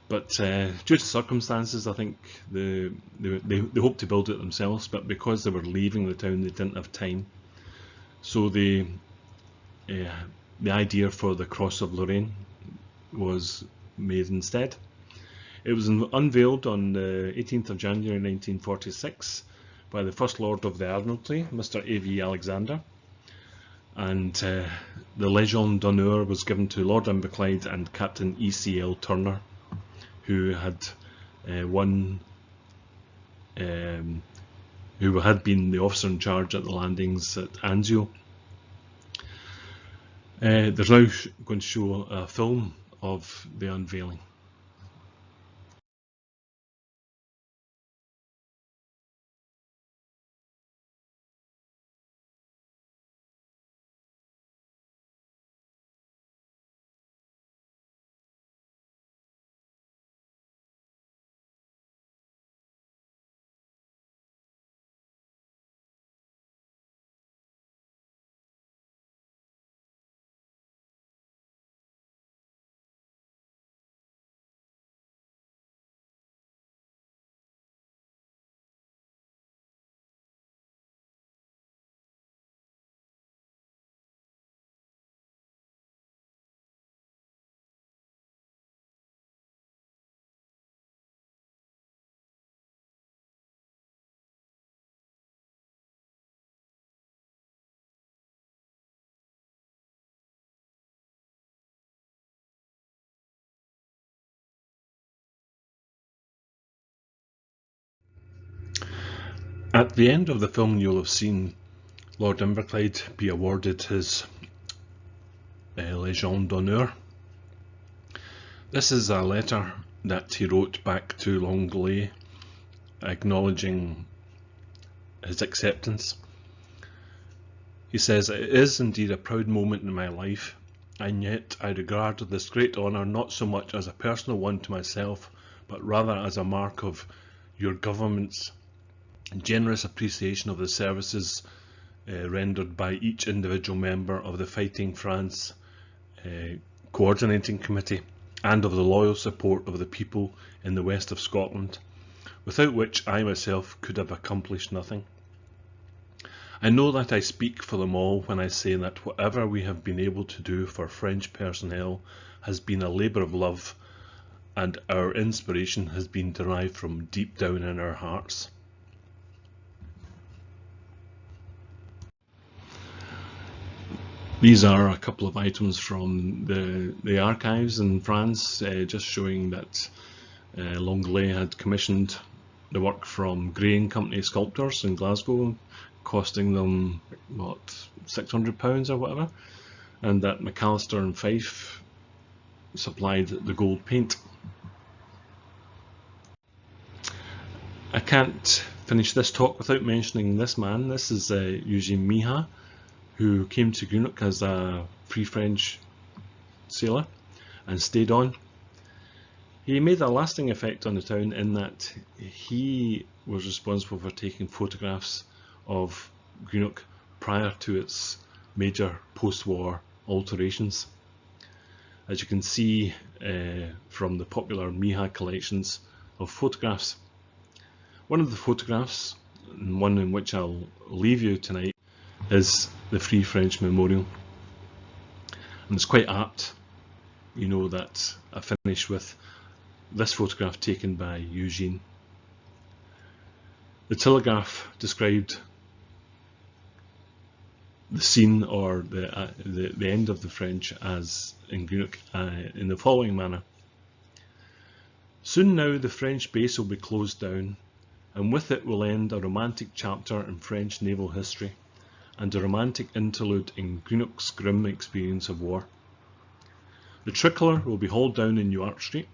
but due to circumstances, I think they hoped to build it themselves, but because they were leaving the town, they didn't have time. So the idea for the Cross of Lorraine was made instead. It was unveiled on the 18th of January 1946 by the First Lord of the Admiralty, Mr. A.V. Alexander, and the Legion d'Honneur was given to Lord Inverclyde and Captain E.C.L. Turner, who had been the officer in charge at the landings at Anzio. There's now going to show a film of the unveiling. At the end of the film, you'll have seen Lord Inverclyde be awarded his Légion d'honneur. This is a letter that he wrote back to Langley acknowledging his acceptance. He says, "It is indeed a proud moment in my life, and yet I regard this great honour not so much as a personal one to myself, but rather as a mark of your government's generous appreciation of the services rendered by each individual member of the Fighting France Coordinating Committee, and of the loyal support of the people in the west of Scotland, without which I myself could have accomplished nothing. I know that I speak for them all when I say that whatever we have been able to do for French personnel has been a labour of love, and our inspiration has been derived from deep down in our hearts." These are a couple of items from the archives in France, just showing that Langley had commissioned the work from Gray and Company sculptors in Glasgow, costing them, what, £600 or whatever, and that McAllister and Fife supplied the gold paint. I can't finish this talk without mentioning this man. This is Eugene Miha, who came to Greenock as a Free French sailor and stayed on. He made a lasting effect on the town in that he was responsible for taking photographs of Greenock prior to its major post-war alterations. As you can see from the popular Miha collections of photographs. One of the photographs, and one in which I'll leave you tonight, is the Free French Memorial. And it's quite apt, you know, that I finish with this photograph taken by Eugene. The telegraph described the scene, or the end of the French as in Greenock, in the following manner: "Soon now the French base will be closed down, and with it will end a romantic chapter in French naval history, and a romantic interlude in Greenock's grim experience of war. The tricolour will be hauled down in New Arch Street,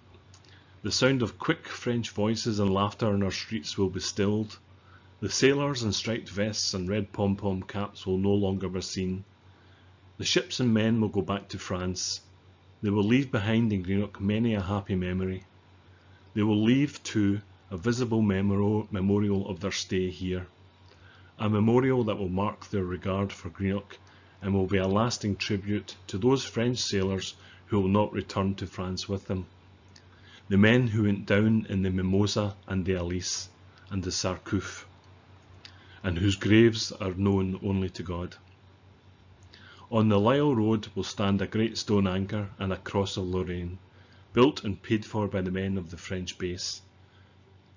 the sound of quick French voices and laughter in our streets will be stilled, the sailors in striped vests and red pom-pom caps will no longer be seen, the ships and men will go back to France, they will leave behind in Greenock many a happy memory. They will leave too a visible memorial of their stay here, a memorial that will mark their regard for Greenock and will be a lasting tribute to those French sailors who will not return to France with them, the men who went down in the Mimosa and the Alice and the Sarcouf, and whose graves are known only to God. On the Lisle Road will stand a great stone anchor and a cross of Lorraine, built and paid for by the men of the French base,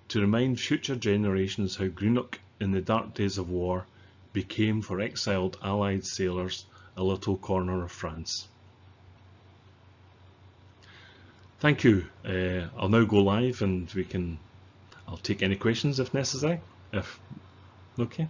to remind future generations how Greenock in the dark days of war became for exiled Allied sailors a little corner of France." Thank you. I'll now go live and I'll take any questions if necessary. Okay.